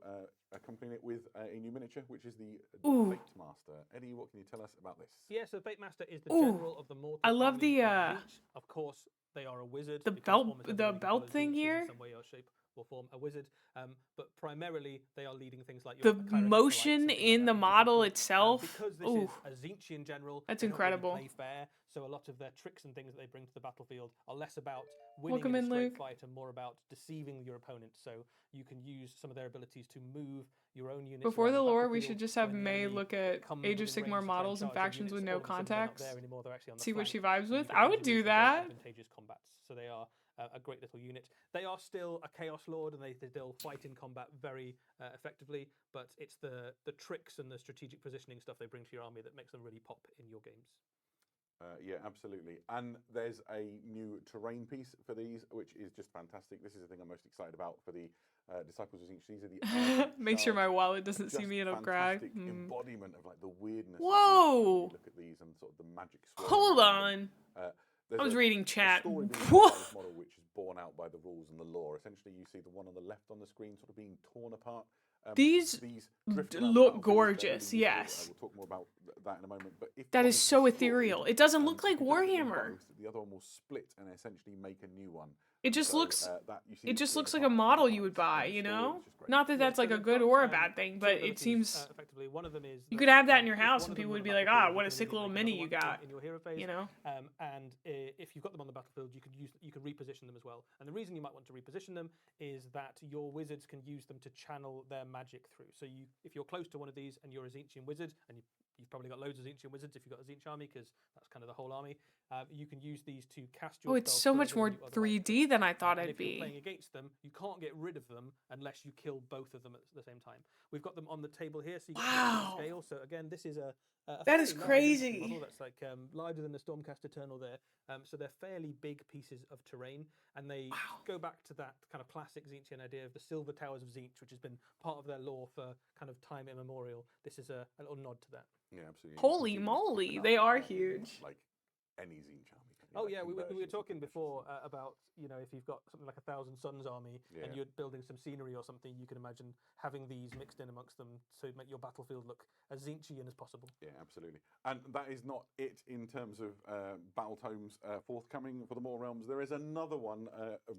accompanying it with a new miniature, which is the Fate Master. Eddie, what can you tell us about this? Yeah, so Fate Master is the general of the mortal. I love the of course, they are a wizard. The belt thing here. In some way or shape or form, a wizard. But primarily, they are leading things like the motion in the model itself. Because this is a Tzeentchian general, that's they don't really incredible. play fair, so a lot of their tricks and things that they bring to the battlefield are less about winning in a straight fight and more about deceiving your opponent. So you can use some of their abilities to move your own units. Before the lore, we should just have May look at Age of Sigmar models and factions with no context. See what she vibes with. I would do that. Advantageous combats. So they are a great little unit. They are still a Chaos Lord, and they still fight in combat very effectively, but it's the tricks and the strategic positioning stuff they bring to your army that makes them really pop in your games. Yeah, absolutely. And there's a new terrain piece for these, which is just fantastic. This is the thing I'm most excited about for the Disciples of Tzeentch. These are the make sure my wallet doesn't see me and I'll cry. Embodiment of like the weirdness. Whoa! Look at these and sort of the magic. Hold on. I was reading chat. Model which is borne out by the rules and the lore. Essentially, you see the one on the left on the screen sort of being torn apart. These look gorgeous, yes. We'll talk more about that in a moment. But if that is so ethereal. It doesn't look like Warhammer. The other one will split and essentially make a new one. It just looks. It just looks like a model you would buy, you know. Not that that's like a good or a bad thing, but it seems. Effectively, one of them is. You could have that in your house, and people would be like, "Ah, what a sick little mini you got." In your hero phase, you know. And if you've got them on the battlefield, you can reposition them as well. And the reason you might want to reposition them is that your wizards can use them to channel their magic through. So if you're close to one of these and you're a Tzeentchian wizard, and you've probably got loads of Tzeentchian wizards if you've got a Tzeentch army, because that's kind of the whole army. You can use these to cast your. Oh, it's so much more 3D than I thought it'd be. If you're playing against them, you can't get rid of them unless you kill both of them at the same time. We've got them on the table here, so you can see the scale. So again, this is a that is crazy. Model that's like larger than the Stormcast Eternal there. So they're fairly big pieces of terrain, and they go back to that kind of classic Tzeentchian idea of the Silver Towers of Tzeentch, which has been part of their lore for kind of time immemorial. This is a little nod to that. Yeah, absolutely. Holy moly, they are huge. Like any Tzeentch army. Oh yeah, we were talking before about, you know, if you've got something like a Thousand Suns army and you're building some scenery or something, you can imagine having these mixed in amongst them to make your battlefield look as Tzeentchian as possible. Yeah, absolutely. And that is not it in terms of battle tomes forthcoming for the Mortal Realms. There is another one.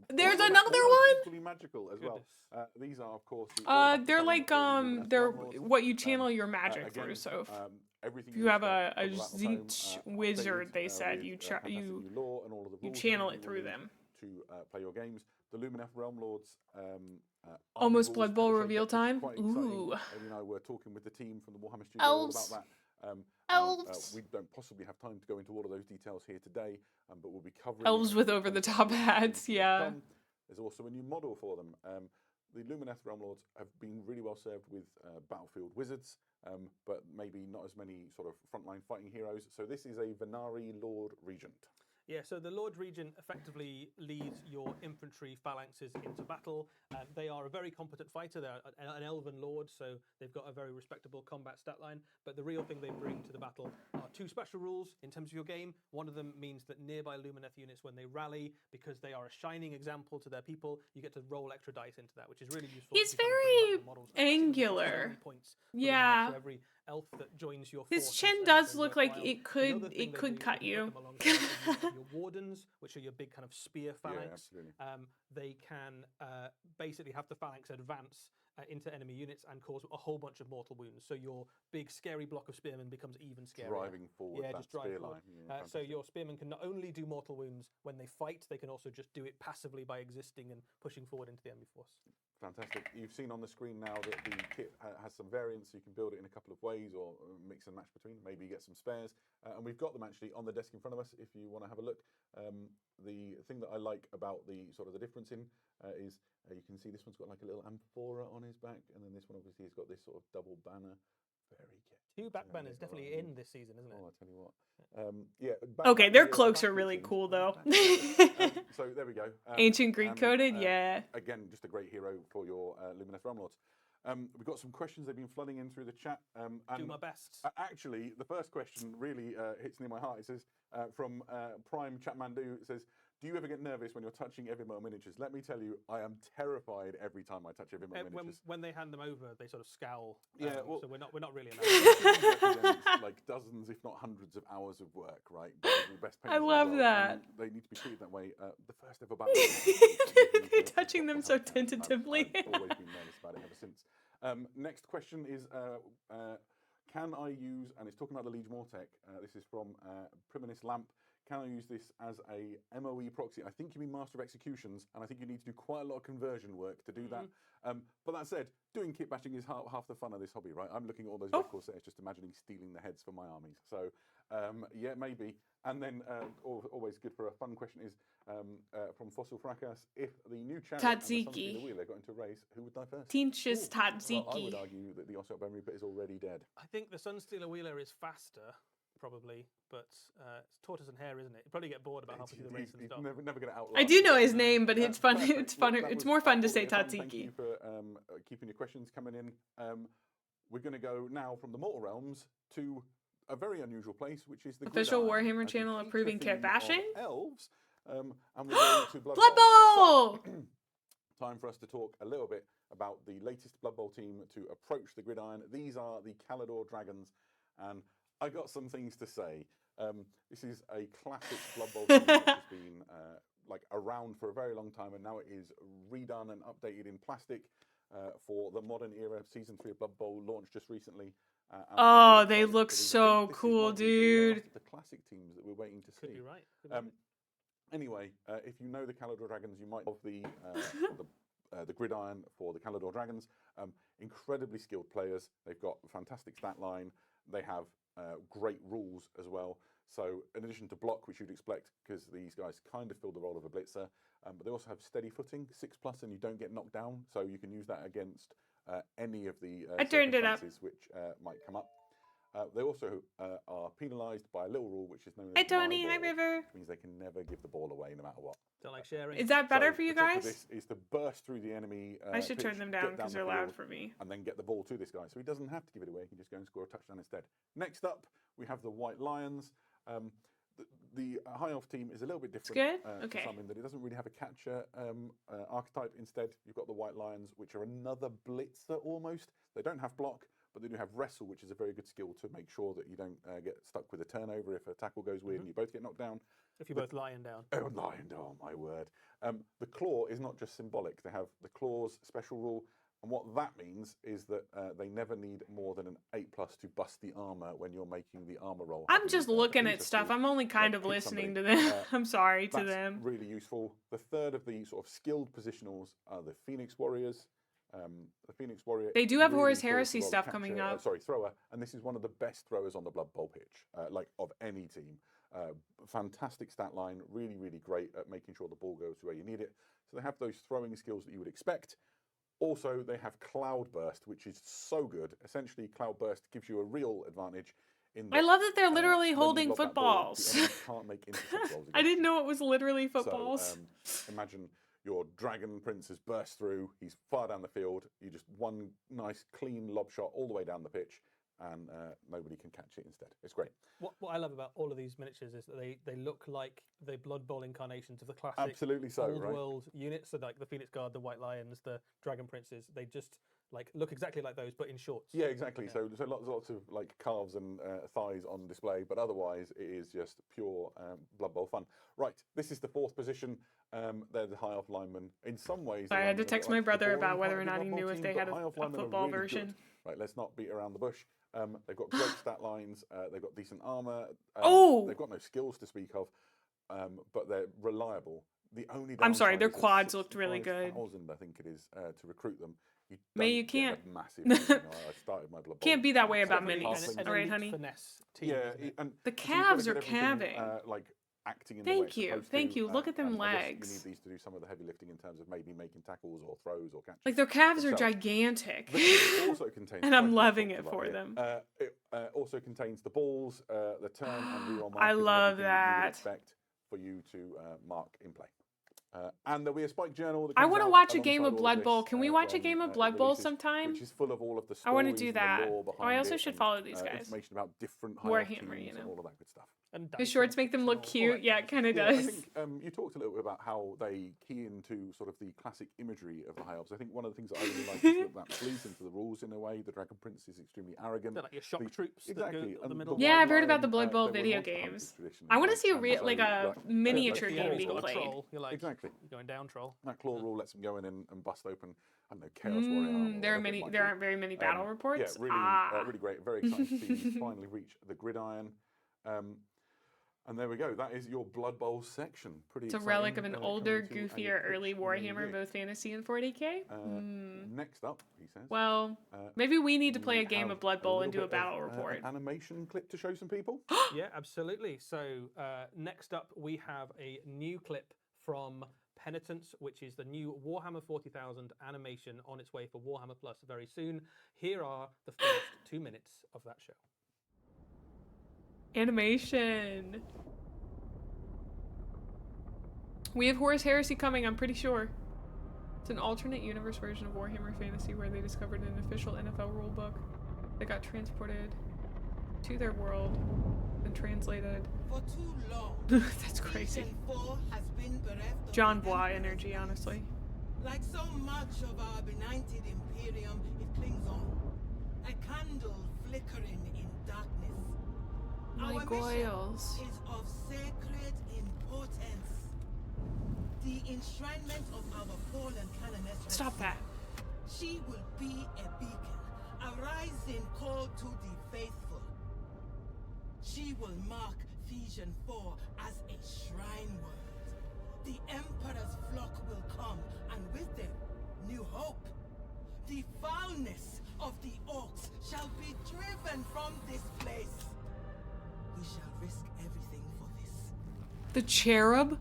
There's another one. Equally magical as well. These are, of course. They're like they're what you channel your magic through. So. If you have a Tzeentch wizard, they said you channel it through them. To play your games. The Lumineth Realm Lords. Almost Blood Bowl reveal time. Ooh. And I were talking with the team from the Warhammer Studio all about that. Elves. We don't possibly have time to go into all of those details here today, but we'll be covering elves with over-the-top hats. Yeah. There's also a new model for them. The Lumineth Realm Lords have been really well served with battlefield wizards, but maybe not as many sort of frontline fighting heroes. So this is a Venari Lord Regent. Yeah, so the Lord Regent effectively leads your infantry phalanxes into battle. They are a very competent fighter. They're an elven lord, so they've got a very respectable combat stat line. But the real thing they bring to the battle are 2 special rules in terms of your game. One of them means that nearby Lumineth units, when they rally, because they are a shining example to their people, you get to roll extra dice into that, which is really useful. He's if you kind of bring back very the models, especially when you've got so angular. many points for them Yeah. for every elf that joins your His force chin is does so look like worthwhile. it Another could thing they do, cut if you you. put them alongside of your wardens, which are your big kind of spear Yeah, phalanx, absolutely. they can basically have the phalanx advance into enemy units and cause a whole bunch of mortal wounds. So your big scary block of spearmen becomes even scarier. Driving forward Yeah, that just drive spear forward. line. Yeah, So your spearmen can not only do mortal wounds when they fight, they can also just do it passively by existing and pushing forward into the enemy force. Fantastic. You've seen on the screen now that the kit has some variants. You can build it in a couple of ways or mix and match between. Maybe get some spares. And we've got them actually on the desk in front of us if you want to have a look. The thing that I like about the sort of the difference in is you can see this one's got like a little amphora on his back, and then this one obviously has got this sort of double banner. Very catchy. 2 back banners definitely in this season, isn't it? Oh, I tell you what. Yeah. Okay, their the, cloaks back are really kitchens. cool though. So there we go. Ancient Greek and, coded, yeah. Again, just a great hero for your Lumineth Realm Lords. We've got some questions they've been flooding in through the chat. And Do my best. Actually, the first question really hits near my heart. It says from Prime Chatmandu. It says, "Do you ever get nervous when you're touching Evermore miniatures?" Let me tell you, I am terrified every time I touch Evermore miniatures. When they hand them over, they sort of scowl. Yeah, well, so we're not really. Like dozens, if not hundreds, of hours of work, right? The best I painters in the love world, that. and they need to be treated that way. The first ever battle. They're touching them so tentatively. I've always been nervous about it ever since. Next question is, can I use, and it's talking about the Liege Mortec, this is from Priminus Lamp, can I use this as a MOE proxy? I think you mean Master of Executions, and I think you need to do quite a lot of conversion work to do that. But that said, doing kit bashing is half the fun of this hobby, right? I'm looking at all those red corsairs, just imagining stealing the heads for my armies. So, yeah, maybe. And then, always good for a fun question is, from Fossil Fracas, if the new chariot and the Sunspeeder Wheeler got into a race, who would die first? Teaches Tatsiki. Well, I would argue that the Ocelot Bone Reaper is already dead. I think the Sunstealer Wheeler is faster, probably, but it's tortoise and hare, isn't it? You probably get bored about halfway through the race and He's stuff. never going to outlast. I do know his name, but it's fun. Perfect. It's funner. That It's was more fun to say absolutely fun. Thank you Tatsiki. for keeping your questions coming in. We're going to go now from the Mortal Realms to a very unusual place, which is the Official Gridiron, Warhammer as we channel feature approving theme kit bashing? of elves, and we're going to Blood Blood Bowl. Bowl! So, time for us to talk a little bit about the latest Blood Bowl team to approach the Gridiron. These are the Calador Dragons, and I got some things to say. This is a classic Blood Bowl team that has been like around for a very long time, and now it is redone and updated in plastic for the modern era. Season 3 of Blood Bowl launched just recently. Oh, they look so cool, dude. The classic teams that we're waiting to see. Could be right. Could be right. Anyway, if you know the Calador Dragons, you might have the Gridiron for the Calador Dragons. Incredibly skilled players. They've got a fantastic stat line. They have great rules as well. So in addition to block, which you'd expect, because these guys kind of fill the role of a blitzer, but they also have steady footing, 6+, and you don't get knocked down. So you can use that against any of the I turned it up. circumstances which might come up. They also are penalised by a little rule which is known as Hi, Tony. my Hi, ball, River. which means they can never give the ball away no matter what. Don't like sharing. Is that better So for you the trick of guys? this is to burst through the enemy. I should turn pitch, them get down because the they're loud field, for me. and then get the ball to this guy. So he doesn't have to give it away. He can just go and score a touchdown instead. Next up, we have the White Lions. The High Elf team is a little bit different. good? Okay. To some in that it doesn't really have a catcher archetype. Instead, you've got the White Lions, which are another blitzer almost. They don't have block, but they do have wrestle, which is a very good skill to make sure that you don't get stuck with a turnover if a tackle goes weird and you both get knocked down. If you're both lying down. Oh, lying down, my word. The claw is not just symbolic. They have the claw's special rule. And what that means is that they never need more than an 8+ to bust the armor when you're making the armor roll. I'm just looking at stuff. I'm only kind of hit listening to somebody. them. I'm sorry to That's them. really useful. The third of the sort of skilled positionals are the Phoenix Warriors. The Phoenix Warrior. They do have really Horus pulls Heresy the role of stuff coming up. thrower, and this is one of the best throwers on the Blood Bowl pitch, like of any team. Fantastic stat line, really, really great at making sure the ball goes where you need it. So they have those throwing skills that you would expect. Also, they have Cloudburst, which is so good. Essentially, Cloudburst gives you a real advantage. I love that they're literally when you holding lob that ball, footballs. the enemy can't make intercept rolls I didn't against know it was literally you. footballs. So imagine your Dragon Prince has burst through. He's far down the field. You just one nice, clean lob shot all the way down the pitch, and nobody can catch it instead. It's great. What I love about all of these miniatures is that they look like the Blood Bowl incarnations of the classic Absolutely so, old right? world units. So like the Phoenix Guard, the White Lions, the Dragon Princes. They just like look exactly like those, but in shorts. Yeah, exactly. So lots of like calves and thighs on display, but otherwise it is just pure Blood Bowl fun. Right, this is the fourth position. They're the High Elf linemen. In some ways, I had to linemen are text like my the brother boring about part whether of or the not Blood he Bowl knew if team, they but had High Elf a linemen are football really good. version. Right, let's not beat around the bush. They've got great stat lines. They've got decent armor. Oh! They've got no skills to speak of, but they're reliable. The only I'm sorry, downside their is at quads looked really good. 65,000, I think it is, to recruit them. May you don't get a can't. massive. You know, I started my Blood Bowl Can't be that way so about many minis. halflings. All right, honey. Finesse team, Yeah, isn't it? and The so you've gotta calves get are everything, calving. like acting in the way Thank it's you, supposed thank to, you. Look at them and I guess legs. you need these to do some of the heavy lifting in terms of maybe making tackles or throws or catches. Like their calves are themselves. gigantic. It also contains, And I'm quite a loving lot it to for like them. It also contains the balls, the turn and reroll markers. I and love everything that you would that. expect for you to mark in play. And there'll be a Spike Journal. That I comes want to out watch a game alongside of all Blood this, Bowl. Can we watch a when, game of it Blood Bowl releases, sometime? Which is full of all of the I want to stories do and the that. lore Oh, behind I also it should and, follow these guys. information about different high elf Warhammer, teams you know. and all of that good stuff. And The shorts make them look cute. Yeah, it kind of Yeah, does. I think you talked a little bit about how they key into sort of the classic imagery of the High Elves. I think one of the things that I really like is that that plays into the rules in a way. The Dragon Prince is extremely arrogant. They're like your shock The- troops that exactly. go up and the middle. the Yeah, White I've heard about Lion, the Blood Bowl they were video monster hunters games. traditionally, I want to right? see a And real, so, like a miniature that game claw being rule- got a played. troll. You're like, Exactly. you're going down troll. That claw rule lets them go in and bust open, I don't know, Chaos Warrior armor or There are whatever it many. might There be. aren't very many battle reports. Yeah, really, really great. Very excited to see these finally reach the gridiron. And there we go. That is your Blood Bowl section. Pretty It's a exciting, relic of an coming older, to a goofier, early pitch Warhammer, near both fantasy and 40k. you. Next up, he says. Well, uh, maybe we need to play we a game have of Blood a Bowl little and do a bit of, battle report. an animation clip to show some people. Yeah, absolutely. So next up, we have a new clip from Penitence, which is the new Warhammer 40,000 animation on its way for Warhammer Plus very soon. Here are the first 2 minutes of that show. Animation. We have Horus Heresy coming, I'm pretty sure. It's an alternate universe version of Warhammer Fantasy where they discovered an official NFL rulebook that got transported to their world and translated. For too long, That's crazy. Season 4 has been bereft of John the Bois Emperor's energy, voice. honestly. Like so much of our benighted Imperium, it clings on. A candle flickering in darkness. My Our goils. mission is of sacred importance. The enshrinement of our fallen canoness. Stop that. She will be a beacon, a rising call to the faithful. She will mark Fusion 4 as a shrine world. The Emperor's flock will come, and with them, new hope. The foulness of the orcs shall be driven from this place. We shall risk everything for this. The cherub?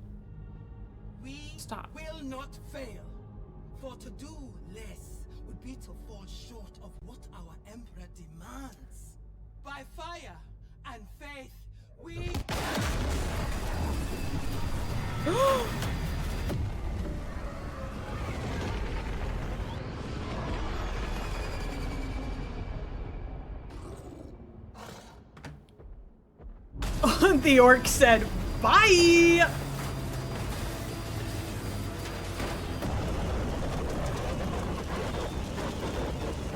We Stop. will not fail. For to do less would be to fall short of what our Emperor demands. By fire and faith, we... The orc said, bye!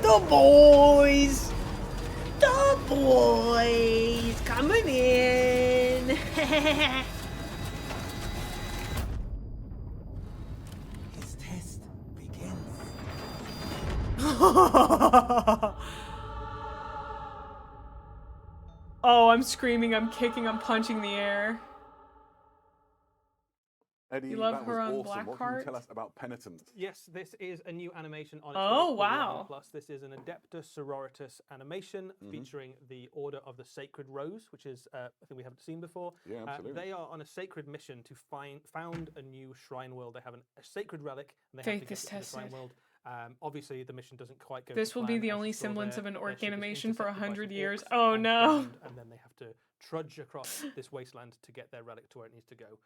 The boys! The boys coming in! His test begins. Oh, I'm screaming, I'm kicking, I'm punching the air. Eddie, You love that her was on awesome. What can you Blackheart? tell us about Penitent? Yes, this is a new animation on its Oh, way for wow. Warhammer Plus. This is an Adeptus Sororitas animation featuring the Order of the Sacred Rose, which is a thing we haven't seen before. Yeah, absolutely. They are on a sacred mission to found a new shrine world. They have a sacred relic, and they Faith have to is get to the shrine tested. world. Obviously, the mission doesn't quite go. This to will be plan. the As only you saw semblance there, of an their orc ship is animation for intercepted by 100 some years. orcs Oh and no. burned, and then they have to trudge across this wasteland to get their relic to where it needs to go.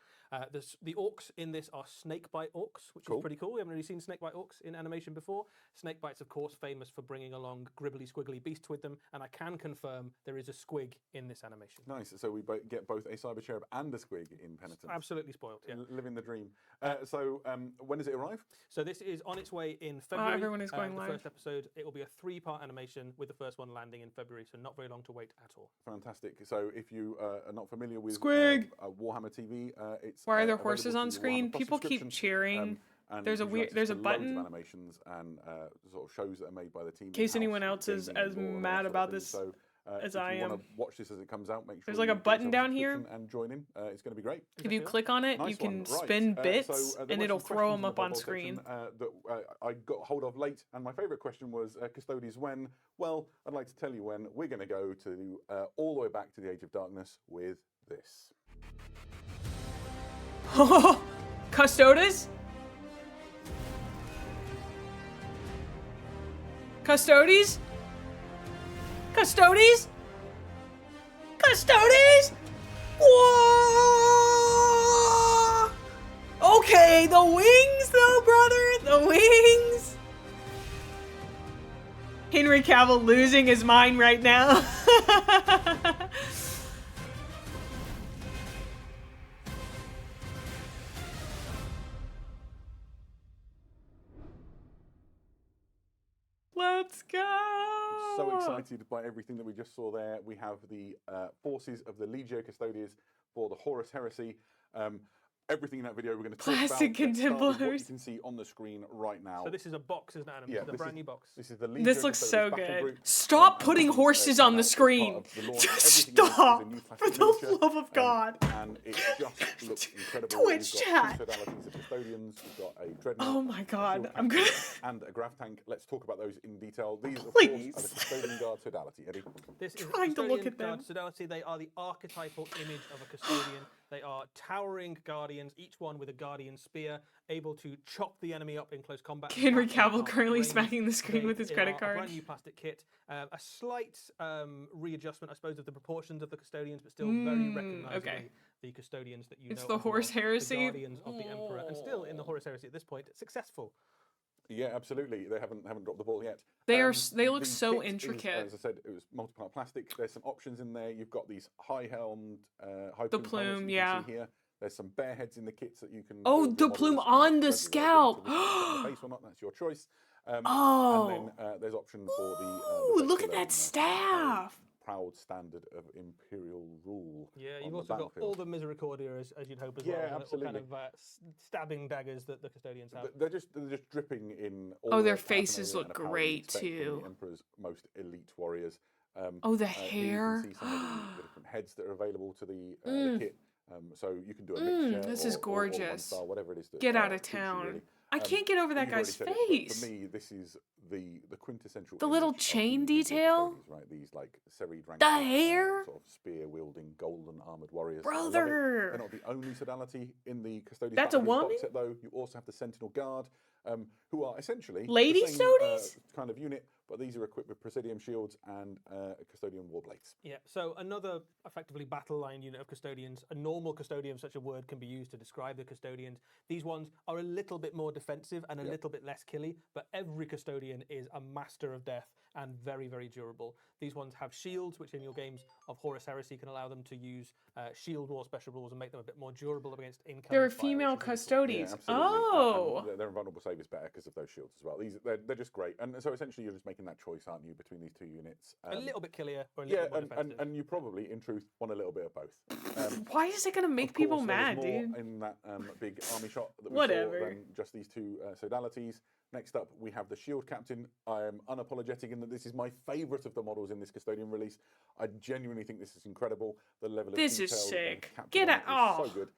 The orcs in this are snakebite orcs, which is pretty cool. We haven't really seen snakebite orcs in animation before. Snakebites, of course, famous for bringing along gribbly squiggly beasts with them, and I can confirm there is a squig in this animation. Nice. So we get both a cyber cherub and a squig in Penitent. Absolutely spoiled. Yeah. Living the dream. So when does it arrive? So this is on its way in February. Everyone is going the live. first episode. It will be a 3-part animation with the first one landing in February, so not very long to wait at all. Fantastic. So if you are not familiar with Squig! Warhammer TV, it's Why are there available horses through on the screen? Warhammer Plus People keep subscription. cheering. And There's a you have weird- access there's a to loads button. of animations and sort of shows that are made by the team. In case anyone else is as mad about this as I if you am. want to watch this as it comes out, make sure There's like a you get button yourself down here. subscription and join in. It's going to be great. If you click on it, Nice you can one. Right. spin bits there and were it'll some throw questions them in up the on bubble screen. section, that I got hold of late, and my favourite question was, Custodians when? Well, I'd like to tell you when. We're going to go to all the way back to the Age of Darkness with this. Custodes? Custodes? Custodes? Custodes? Whoa! Okay, the wings though, brother, the wings. Henry Cavill losing his mind right now. Let's go! So excited by everything that we just saw there. We have the forces of the Legio Custodes for the Horus Heresy. Everything in that video we're going to talk about. Classic Let's start with what you Contemplars. can see on the screen right now. So this is a box, isn't it, Adam? Yeah, This is a brand new box. This is the Legio This looks Custodes so battle good. group. Stop And putting this is, horses on the as part screen. of the launch. Just Everything in this is a stop. new plastic For the miniature, love of God. And it just looks incredible. Twitch We've chat. got 2 sodalities of custodians. We've got a dreadnought. Oh my a God, shield I'm captain, gonna- and a grav tank. Let's talk about those in detail. These, of Please. course, are the Custodian Guard sodality. Eddie. This is Trying to look Custodian at them. Guard Sodality. They are the archetypal image of a custodian. They are towering guardians, each one with a guardian spear, able to chop the enemy up in close combat. Henry and back Cavill at currently range. smacking the screen They with his are credit a card. brand new plastic kit, a slight readjustment, I suppose, of the proportions of the custodians, but still very recognisably okay. the custodians that you It's know. the of, who Horus are Heresy. The guardians of the Emperor, and still in the Horus Heresy at this point, successful. Yeah, absolutely. They haven't dropped the ball yet. They are. They look The so kit is, intricate. as I said, it was multi-part plastic. There's some options in there. You've got these high-helmed, high The plume helmets plume, that you yeah. can see here. There's some bear heads in the kits that you can. Oh, build the models plume and on the whether they're scalp. going to look on the face or not, that's your choice. Oh. And then there's option for the. Ooh, look at vector that staff. Proud standard of imperial rule. Yeah, on you've the also got all battlefield. the Misericordia as you'd hope as Yeah, well. the little absolutely. kind of stabbing daggers that the custodians have. They're just dripping in. All Oh, their the faces paraphernalia look and apparel great, you'd expect from too. The Emperor's most elite warriors. Oh, the Here you hair. can see some of the different heads that are available to the kit. So you can do a mixture. This is or one gorgeous. style, whatever it is that Get out of suits you, town. really. I can't get over that You've already guy's said it, but face. For me, this is the quintessential. The little image of chain the medieval detail. custodians, right? These like serried ranks. The of, hair. sort of spear wielding, golden armored warriors. I love it. Brother. They're not the only sodality in the custodian. That's a woman? box set, though. You also have the Sentinel Guard, who are essentially Lady the same, Stodies? kind of unit, but these are equipped with Presidium shields and custodian warblades. Yeah, so another effectively battle line unit of custodians. A normal custodian, such a word can be used to describe the custodians. These ones are a little bit more defensive and a little bit less killy, but every custodian is a master of death and very, very durable. These ones have shields, which in your games of Horus Heresy can allow them to use shield wall special rules and make them a bit more durable against incoming They're fire, female which is really cool. custodians. absolutely. Oh. And their invulnerable save is better because of those shields as well. They're just great. And so essentially you're just making that choice, aren't you, between these two units? A little bit killier or a little bit more defensive. and you probably, in truth, want a little bit of both. Why is it gonna make Of people course, there was mad, more dude? in that big army shot that we Whatever. saw than just these two sodalities. Next up, we have the Shield Captain. I am unapologetic in that this is my favourite of the models in this Custodian release. I genuinely think this is incredible. The level of This is detail sick. and capture Get on it out- is so good.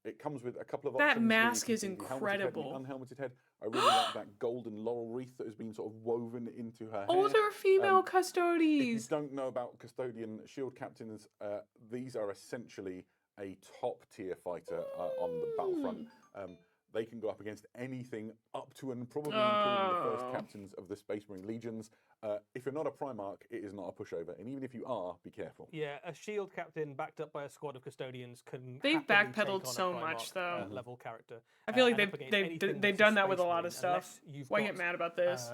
It comes with a couple of That options. Where you mask can is see the helmeted head and the incredible. unhelmeted head. I really like that golden laurel wreath that has been sort of woven into her hair. Older female If you custodies. don't know about custodian shield captains, these are essentially a top tier fighter on the battlefront. They can go up against anything up to and probably including the first captains of the Space Marine Legions. If you're not a Primarch, it is not a pushover. And even if you are, be careful. Yeah, a shield captain backed up by a squad of custodians can. They've happily take backpedaled on a so Primarch, much, though. Level character. I feel like and up against anything they've that's a done that with a Space lot Marine, of stuff. unless you've Why got, get mad about this?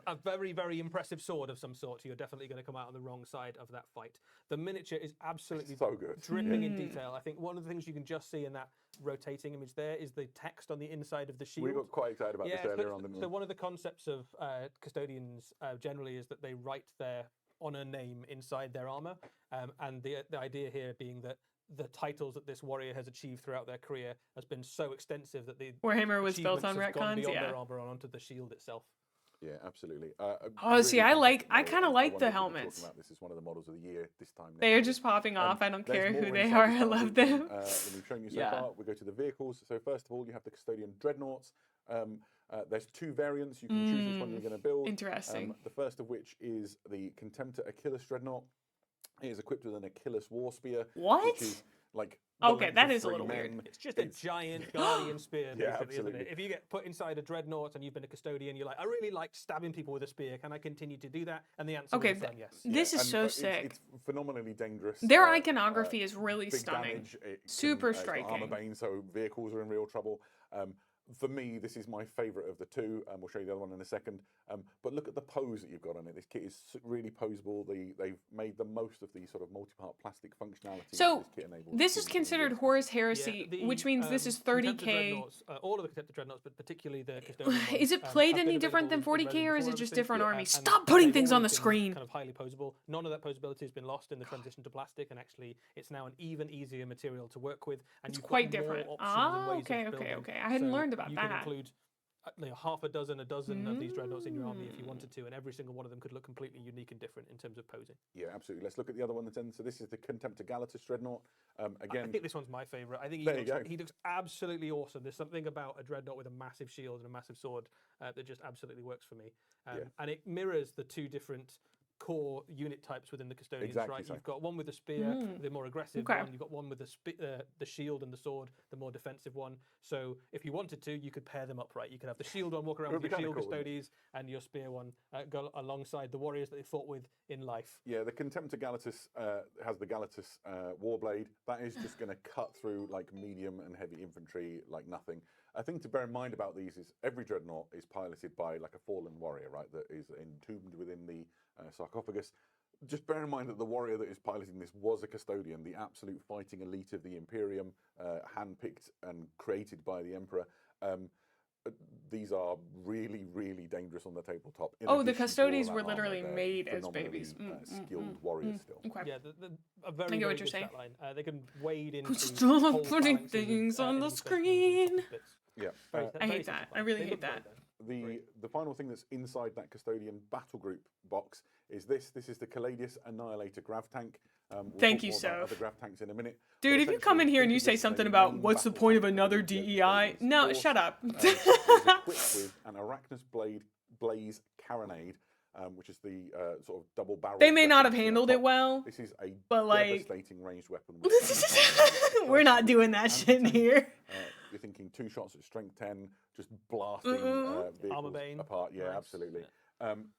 a very, very impressive sword of some sort. You're definitely going to come out on the wrong side of that fight. The miniature is absolutely So good. dripping in detail. I think one of the things you can just see in that rotating image there is the text on the inside of the shield. We got quite excited about this earlier on, didn't we? So one of the concepts of custodians generally is that they write their honor name inside their armor, and the idea here being that the titles that this warrior has achieved throughout their career has been so extensive that the Warhammer was built on achievements have gone retcons, beyond yeah. their armor and onto the shield itself. Yeah, absolutely. See, I fantastic kinda model. like I the wonder if we'll be helmets. talking about this is one of the models of the year this time. They are next just week. popping off. I don't There's care more who they inside are. the I battle love group them. than we've shown you so Yeah. far. We go to the vehicles. So first of all, you have the Custodian Dreadnoughts. There's two variants. You can choose which one you're going to build. Interesting. The first of which is the Contemptor Achilles Dreadnought. It is equipped with an Achilles War Spear. What? Which is like Okay, length that of is a 3 little men. weird. It's just a giant guardian spear, Yeah, basically, isn't absolutely. it? If you get put inside a dreadnought and you've been a custodian, you're like, I really like stabbing people with a spear. Can I continue to do that? And the answer Okay, is yes. this is and, so it's, sick. It's phenomenally dangerous. Their iconography is really big stunning. damage, Super it's got armor striking. bane, so vehicles are in real trouble. For me, this is my favourite of the two. We'll show you the other one in a second. But look at the pose that you've got on it. This kit is really poseable. They've made the most of the sort of multi-part plastic functionality So, that this kit enables. this is considered Horus Heresy, Yeah, which means this is 30k. All of the Contemptor Dreadnoughts, but particularly the custodian ones, Is it played have any been different than available in 40k, or is Resident it just 4 different and armies? and Stop putting they've things on always the been screen. Kind of highly posable. None of that posability has been lost in the transition to plastic, and actually, it's now an even easier material to work with. And It's you've quite got more different. options Ah, and ways of okay. building. I hadn't So learned about you that. can include half a dozen of these dreadnoughts in your army if you wanted to, and every single one of them could look completely unique and different in terms of posing. Yeah, absolutely. Let's look at the other one that's in. So this is the Contemptor Galatus Dreadnought. Again, I think this one's my favourite. I think he looks absolutely awesome. There's something about a dreadnought with a massive shield and a massive sword that just absolutely works for me. And it mirrors the two different core unit types within the custodians, Exactly right? so. You've got one with the spear, the more aggressive Okay. one. You've got one with the shield and the sword, the more defensive one. So if you wanted to, you could pair them up, right? You could have the shield one walk around with your shield custodians and your spear one go alongside the warriors that they fought with in life. yeah, the Contemptor Galatus has the Galatus Warblade. That is just going to cut through like medium and heavy infantry like nothing. A thing to bear in mind about these is every dreadnought is piloted by like a fallen warrior, right? That is entombed within the sarcophagus. Just bear in mind that the warrior that is piloting this was a custodian, the absolute fighting elite of the Imperium, handpicked and created by the Emperor. These are really, really dangerous on the tabletop. in Oh, the addition to all custodians that were armor, literally they're made as phenomenally, babies. skilled warriors still. Okay. Yeah, a very, I get very what good you're saying. stat line. They can wade into Stop whole putting phalanxes of, things on the enemy specimens and screen. bits. Yeah. Very I hate that. satisfying. I really They hate look that. well done. The final thing that's inside that custodian battle group box is this. This is the Caladius Annihilator grav tank. We'll Thank talk you, more about Soph. other grav tanks in a minute. Dude, But if you come in essentially, here and think you of say this as something a about main what's the battle point of tank another within the DEI, Custodian's no, force. shut up. It is equipped with an Arachnus Blaze Carronade, which is the sort of double barrel. They may not have handled it well. This is a but, like- devastating ranged weapon. with We're not doing and that shit in 10. here. You're thinking 2 shots at strength 10, just blasting Armor vehicles bane. apart. Yeah, Nice. absolutely.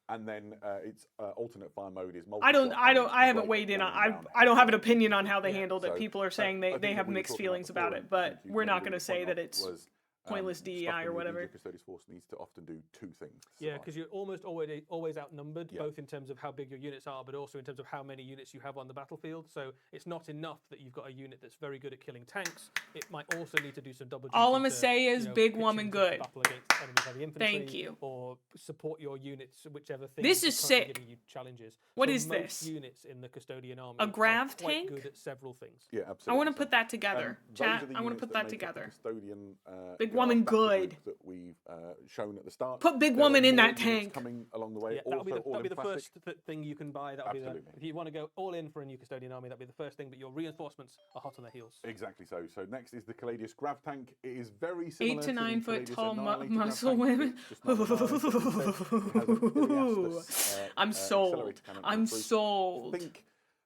And then its alternate fire mode is I haven't right weighed in on. going down I don't have an heavily. opinion on how they Yeah. handled it. So, People are I saying think they that have we were mixed talking feelings before, about it, and but I think you we're not maybe going to the point say that of it's was, pointless stuff DEI in or the whatever. Ninja Custodians force needs to often do 2 things. to Yeah, survive. because you're almost always outnumbered, Yeah. both in terms of how big your units are, but also in terms of how many units you have on the battlefield. So it's not enough that you've got a unit that's very good at killing tanks. It might also need to do some double. All duty I'ma to, say is big pitch woman into good. battle against enemy heavy infantry, Thank you. Or support your units, whichever thing. This is is currently sick. Giving you challenges. What So is most this? Units in the custodian army A are grav quite tank? good at several things. Yeah, I absolutely. want to put that together. Those Chat, are the I want to units put that that make up the together. Custodian Big woman that's the group good. that we've shown at the start. Put big There are woman in more that units tank. coming along the way. Yeah, that'll be also all that'll be in the plastic. first thing you can buy. That'll be if you want to go all in for a new custodian army, that'll be the first thing. But your reinforcements are hot on their heels. Exactly so. So next is the Caladius Grav Tank. It is very similar 8 to to 9 the foot Caladius tall Annihilator Grav muscle tank. women. It's just not Annihilator, instead it has an Iliastus, I'm sold. accelerator cannon on I'm the roof. sold. Think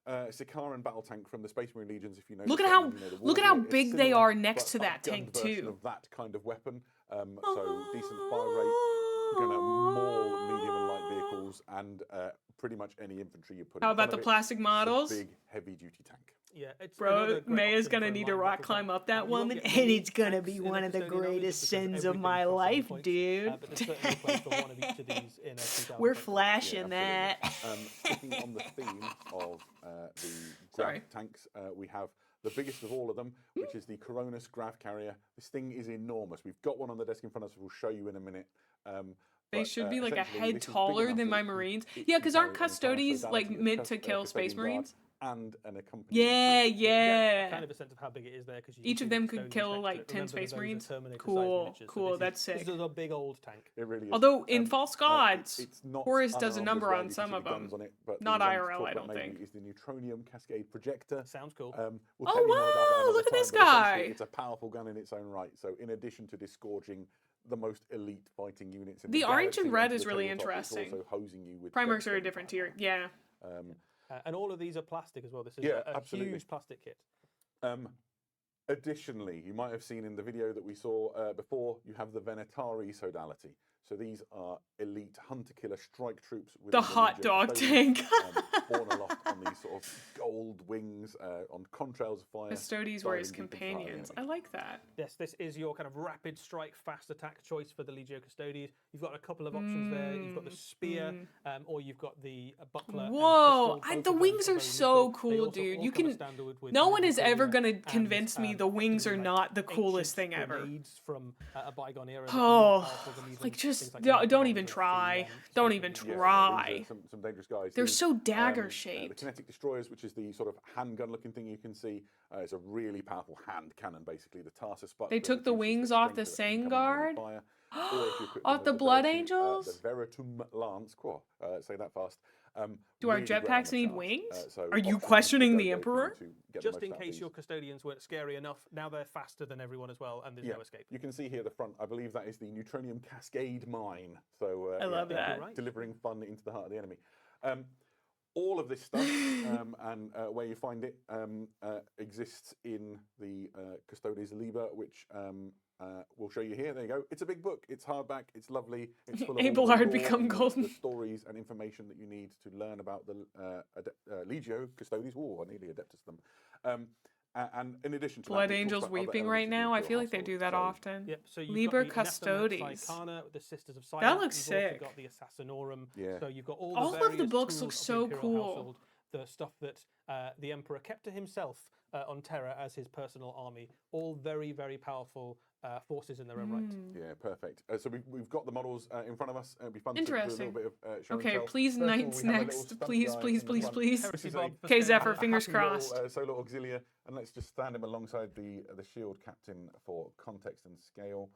Sikaran battle tank from the Space Marine Legions. If you know, Look the at how setting, you know, the look at war how gear. It's big they similar, are next but to that upgunned tank version too. of that kind of weapon. So decent fire rate. You're going to maul medium and light vehicles and pretty much any infantry you put. How in about front the of it. plastic It's a models? big heavy duty tank. Yeah, it's Bro, another great Maya's option gonna for a need to line rock battle climb tank. up that You won't woman, get and many it's gonna tanks be in a one of the custodian army greatest just because sins of everything my costs 7 life, points, dude. but there's certainly a place for one of each of these in a 2,000 We're point flashing Yeah, that. Sticking on the theme of the Sorry. Grav tanks, we have the biggest of all of them, which is the Coronis Grav Carrier. This thing is enormous. We've got one on the desk in front of us. We'll show you in a minute. They But, should be like a essentially, head this is big taller enough than that my it can- Marines. it Yeah, can because carry aren't an entire custodies like sodality of mid to kill Space custodian guard Marines? and an accompanying Yeah, troop. You get yeah. kind of a sense of how big it is there because Each of them could kill like 10 Space Marines. Cool, cool, that's sick. This is a big old tank. It really is. Although in False Gods, it's not Horus does a unarmed number as well. on You some can see of the guns them. on it, but the Not one to IRL, talk I about don't mainly think. is the Neutronium Cascade Projector. Sounds cool. We'll Oh, tell you more about that wow, another look at time, this but essentially guy. It's a powerful gun in its own right. So in addition to disgorging the most elite fighting units in The orange galaxy and red onto is the really tabletop, it's interesting. also hosing you with Primarchs are a devastating different tier. firepower. Yeah. And all of these are plastic as well. This is Yeah, a absolutely. huge plastic kit. Additionally, you might have seen in the video that we saw before, you have the Venetari sodality. So these are elite hunter-killer strike troops with The hot dog tank. born aloft on these sort of gold wings on contrails of fire. Custodes were his diving deep into the heart of the companions. I enemy. like that. Yes, this is your kind of rapid strike, fast attack choice for the Legio Custodes. You've got a couple of options there. You've got the spear, or you've got the buckler. and Whoa, pistol. Both the of those wings are are very so lethal. They cool, also dude. all You come can. standard with No one is movement ever failure gonna convince me the wings are effectively, not the like, coolest ancient thing ever. grenades from a bygone era. that are Oh, more powerful than even like just things like don't the even Warhammer try. Newbie Don't Reacts. even Yeah, try. these are some dangerous guys. They're These, so The dagger-shaped. kinetic destroyers, which is the sort of handgun-looking thing you can see, is a really powerful hand cannon, basically. The Tarsus butt. They that took the reduces wings off the strength of incoming Sangard? enemy fire. Or if you equip Off them the with Blood Veritum, Angels? The Veritum Lance. Say that fast. Do our really great on jetpacks the need charge. wings? So Are you options questioning to the go for you Emperor? to get the Just most in out of case these. your custodians weren't scary enough, now they're faster than everyone as well, and there's no escape. You can see here the front. I believe that is the Neutronium Cascade Mine. So I love that. Right. delivering fun into the heart of the enemy. All of this stuff and where you find it exists in the Custodes Liber, which we'll show you here. There you go. It's a big book. It's hardback. It's lovely. It's full of all the Abelard lore become and golden. the stories and information that you need to learn about the Legio Custodes. Oh, I nearly adeptus them. And in addition to Blood that, we talked Angels about other weeping elements right of the now. I Imperial feel like they household. do that So often. Yep. So you've Liber got the Custodes. Psychana, the Sisters of Silence. That looks You've also sick. got the Assassinorum. Yeah. So you've got all All the of the various books tools look of the so Imperial cool. household, the stuff that the Emperor kept to himself on Terra as his personal army. All very, very powerful forces in their own right. Yeah, perfect. So we've got the models in front of us. It'll be fun to do a Interesting. little bit of show and Okay, tell. please, First of all, Knights we have a little next. stunt Please, guy please, in the please, front. please. This is Bob for Okay, staying XEPHER, alive. fingers happy little, crossed. solo auxilia, and let's just stand him alongside the shield captain for context and scale.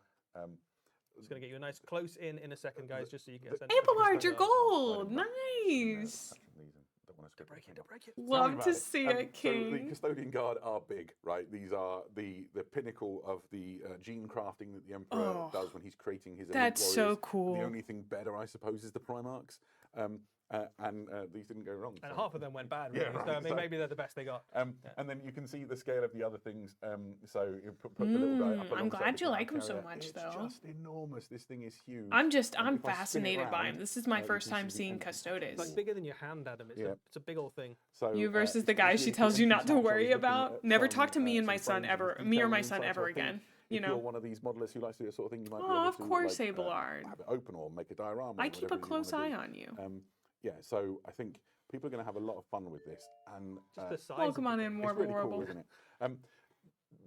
Just going to get you a nice close in a second, guys, just so you can get a sense. Abelard, you're of the gold. Nice. Don't want to script break it, don't break it. Love to see it, So the King. Custodian Guard are big, right? These are the pinnacle of the gene crafting that the Emperor does when he's creating his elite That's so warriors. cool. The only thing better, I suppose, is the Primarchs. And these didn't go wrong. And so- half of them went bad, really. Yeah, right, So, I mean, so- maybe they're the best they got. And then you can see the scale of the other things. So you put the little guy up I'm alongside glad the you Command like him so Carrier. much, it's though. just enormous. This thing is huge. I'm And if I spin it fascinated by him. round, This is my you first can time see the seeing entrance. It's Custodes. like bigger than your hand, Adam. It's a big old thing. So, You versus it's the guy really she cool tells you not entrance to hatch. I worry was looking about. at Never some, talk to me and my some son frames ever, with me or detail my inside, son so ever I think again. You if you're know. one of these modelists who likes to do that sort of thing, you might be Oh, able of to course, like, Abelard. have it open or make a diorama. I or keep whatever a it is you close wanna eye do. on you. Yeah, so I think people are going to have a lot of fun with this, and Just the size. Welcome of on the in, thing. more it's really Warble. cool, isn't it?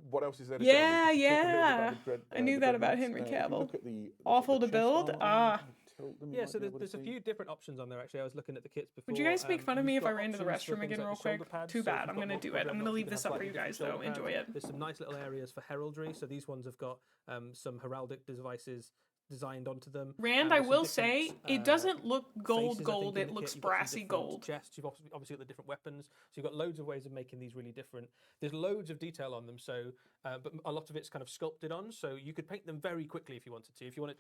What else is there to Yeah, say? We can talk a little bit yeah. about the I knew the that about Dreadnoughts. Henry If you Cavill. look at the Awful sort to of build? chest Ah. armor, tilt them? Yeah, so there's a few different options on there, actually. I was looking at the kits before. Would you guys make fun of You've me if I got ran to the options for restroom things again like real the shoulder quick? pads. Too So if bad. you've I'm got going to do multiple it. I'm going to dreadnoughts, leave you can this have up for slightly you guys, different though. shoulder Enjoy pads. it. There's some nice little areas for heraldry. So these ones have got some heraldic devices designed onto them. Rand, I There's some will different, say, it doesn't look faces, I gold, think, gold. in It the looks kit. You've got some brassy different gold. Chests. You've obviously got the different weapons. So you've got loads of ways of making these really different. There's loads of detail on them. So, but a lot of it's kind of sculpted on. So you could paint them very quickly if you wanted to. If you wanted,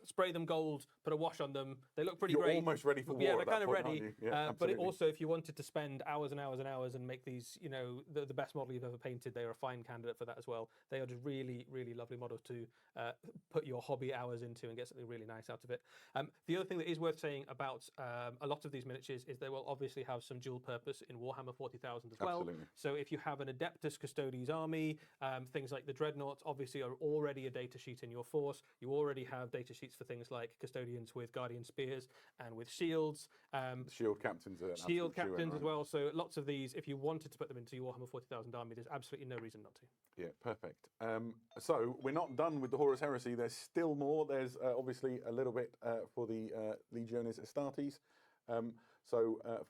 spray them gold, put a wash on them. They look pretty You're great. almost ready for war. Yeah, they're at that kind of point, ready. aren't you? Yeah, But it absolutely. also, if you wanted to spend hours and hours and hours and make these, the best model you've ever painted, they are a fine candidate for that as well. They are just really, really lovely models to put your hobby hours into and get something really nice out of it. The other thing that is worth saying about a lot of these miniatures is they will obviously have some dual purpose in Warhammer 40,000 as well. Absolutely. So if you have an Adeptus Custodes army, things like the Dreadnoughts obviously are already a data sheet in your force. You already have data sheets for things like Custodians with Guardian Spears and with shields. Shield captains are Shield captains as well. So lots of these, if you wanted to put them into your Warhammer 40,000 army, there's absolutely no reason not to. Yeah, perfect. So we're not done with the Horus Heresy. There's still more. There's obviously a little bit for the Legiones Astartes.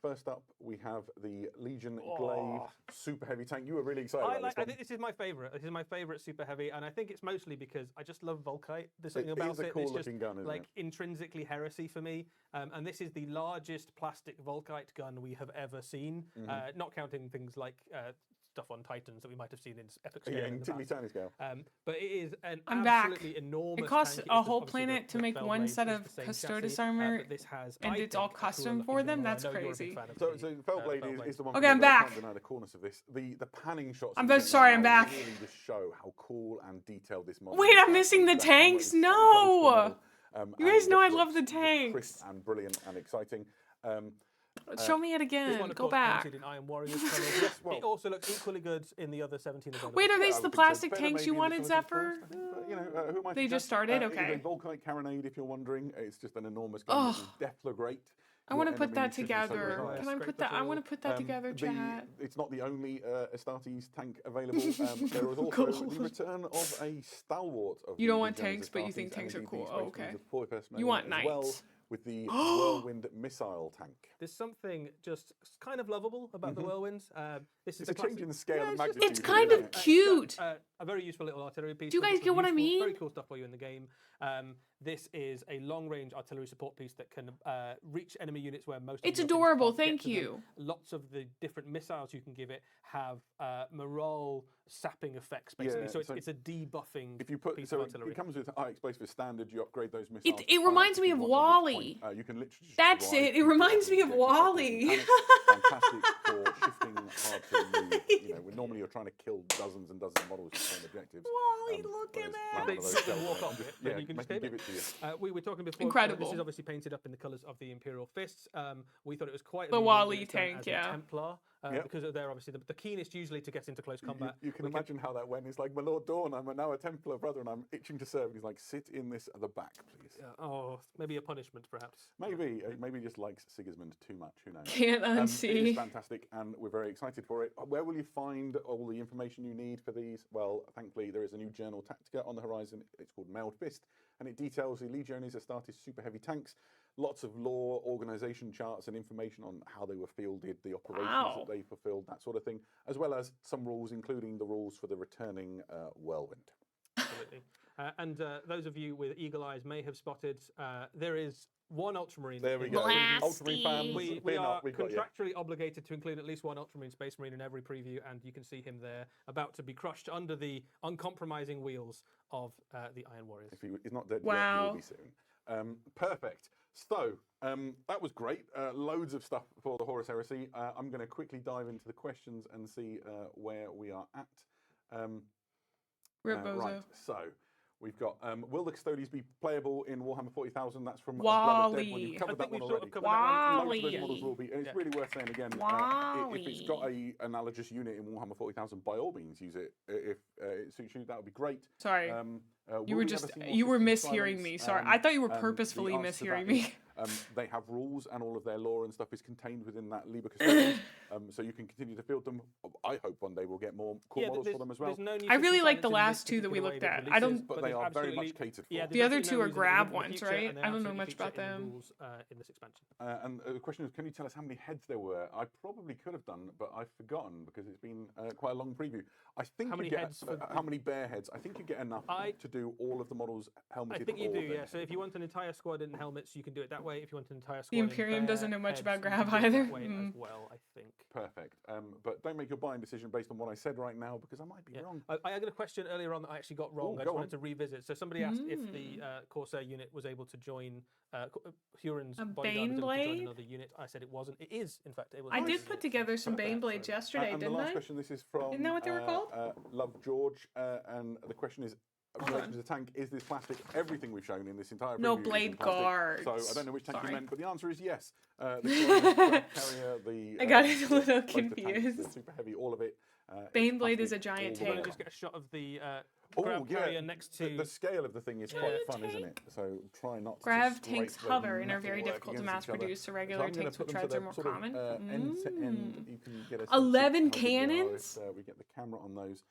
First up, we have the Legion Glaive Super Heavy Tank. You were really excited about this I one. think this is my favourite. This is my favourite Super Heavy, and I think it's mostly because I just love Volkite. There's something about is a it cool that's just looking gun, isn't like it? intrinsically heresy for me. And this is the largest plastic Volkite gun we have ever seen, not counting things like stuff on Titans that we might have seen in epic scale. Yeah, in in the tiddly past. tiny scale. But it is an I'm back. absolutely enormous It costs tank. a It's whole obviously planet to the make Bell one Blade set is of the same Custodes chassis, armor, but this has, and I it's all think, a custom cooler for looking them? gun. I That's know you're a big crazy. fan of So the, Fellblade is the one. Okay, I'm back. Can't deny the coolness of this. The panning shots. I'm that you very get sorry, now I'm back. Really just show how cool and detailed this model. Wait, is. I'm missing the That camera tanks? is so No! close to the model, You guys and know I just love the looks just tanks. Crisp and brilliant and exciting. Show me it This again. one, of Go course, back. painted in Iron Warriors colours. Yes, well- it also looks equally good in the other 17 of them. Wait, are Yeah, these I the would think so. plastic Better tanks you maybe in the wanted, Soldiers Zephyr? first, I think, but, who am I to They just judge? started? It is Okay. a Volkite Carronade, if you're wondering. It's just an enormous gun. It will deflagrate. I want to your put that enemy should you so together. desire. Can I Scrape put the that? I floor. want to put that together, chat. It's not the only Astartes tank available. There is also Gold. the return of a stalwart of You don't the want Legiones tanks, but you Astartes think and tanks are indeed cool. the Oh, Space okay. Marines of Poor Personnel You want as well, knights. with the Whirlwind missile tank. There's something just kind of lovable about the Whirlwinds. This is It's a change in the scale and it's just- magnitude. It's kind isn't of it? cute. a very useful little artillery piece. Do you that guys does get what I useful- mean? Very cool stuff for you in the game. This is a long-range artillery support piece that can reach enemy units where most. It's enemy weapons adorable, can't get thank to them. you. Lots of the different missiles you can give it have morale sapping effects, basically. Yeah, so so it's a debuffing If you put piece so of artillery. it comes with high explosive standard. You upgrade those missiles. It to higher reminds me if of you want, at which WALL-E. point, you can literally just That's drive it. It people reminds to me of objectives like WALL-E. this, and it's fantastic for shifting hard to move. Normally you're trying to kill dozens and dozens of models to find objectives. WALL-E, look at whereas that. one They of those sit and shells walk might off just- it, then you can make just them take give it to you. We were talking before. Incredible. This is obviously painted up in the colours of the Imperial Fists. We thought it was quite The amusing WALL-E that it's done tank, as a yeah. Templar, Yep. because they're obviously the keenest usually to get into close combat. You can We imagine how that went. It's like, my Lord Dawn, I'm now a Templar brother and I'm itching to serve. And he's like, sit in this at the back, please. Maybe a punishment, perhaps. Maybe he just likes Sigismund too much. Who knows? Can't It unsee. is fantastic, and we're very excited for it. Where will you find all the information you need for these? Well, thankfully, there is a new Journal Tactica on the horizon. It's called Mailed Fist, and it details the Legiones Astartes super heavy tanks. Lots of lore, organisation charts, and information on how they were fielded, the operations that they fulfilled, that sort of thing, as well as some rules, including the rules for the returning Whirlwind. Absolutely. And those of you with eagle eyes may have spotted there is one Ultramarine. There we in go. the Blasty. Ultramarine fans, We fear are not, we've got you. contractually obligated to include at least one Ultramarine Space Marine in every preview, and you can see him there, about to be crushed under the uncompromising wheels of the Iron Warriors. If he's not dead yet, he Wow. will be soon. Perfect. So, that was great. Loads of stuff for the Horus Heresy. I'm going to quickly dive into the questions and see where we are at. Rip Bozo. Right, so we've got, will the Custodes be playable in Warhammer 40,000? That's from WALL-E. Blood of Dead. Well, you've covered I that think one we've sort already. of covered that one. Most of those WALL-E. models will be, and it's Yeah. really worth saying again, if it's got a analogous unit in Warhammer 40,000, by all means use it. If it suits you, that would be great. Sorry. Will You were we just ever see more you were systems mishearing silence? me. Sorry, I thought you were The purposefully answer to that mishearing is me. They have rules, and all of their lore and stuff is contained within that Liber Custodians. So you can continue to field them. I hope one day we'll get more cool models for them as well. No I really like the last two that we looked at. I don't. But they are very much catered for. Yeah, The other two are grab ones, right? I don't know much about them. In this expansion. And the question is, can you tell us how many heads there were? I probably could have done, but I've forgotten because it's been quite a long preview. I think how many bear heads? I think you get enough to do all of the models helmeted. I think you do, yeah. So if you want an entire squad in helmets, you can do it that way. If you want an entire squad, The Imperium doesn't know much about grab either. either. That way as well, I think. Perfect. But don't make your buying decision based on what I said right now because I might be wrong. I had a question earlier on that I actually got wrong. I just wanted to revisit. So somebody asked if the Corsair unit was able to join Huron's bodyguard to join another unit. I said it wasn't. It is, in fact, able to. I did put together some Baneblades yesterday, and didn't the last I? question, this is from Isn't that what they were called? Love George, and the question is, in relation to the tank, is this plastic? Everything we've shown in this entire No preview blade is in plastic. guards. So I don't know which tank you meant, but the answer is yes. The carrier, the I got it a little both the tanks, confused. the super heavy, all of it. Baneblade is a plastic giant all the way tank. Just get a shot of the Oh, grab carrier next to the scale of the thing is quite fun, isn't it? So try not Grav to tanks scrape hover and are nothing very work difficult to against mass each other. produce, so So regular I'm gonna tanks put with them to treads are the more sort of, common. end to end. You can get a 11 sense of how big they are cannons? if, we get the camera on those.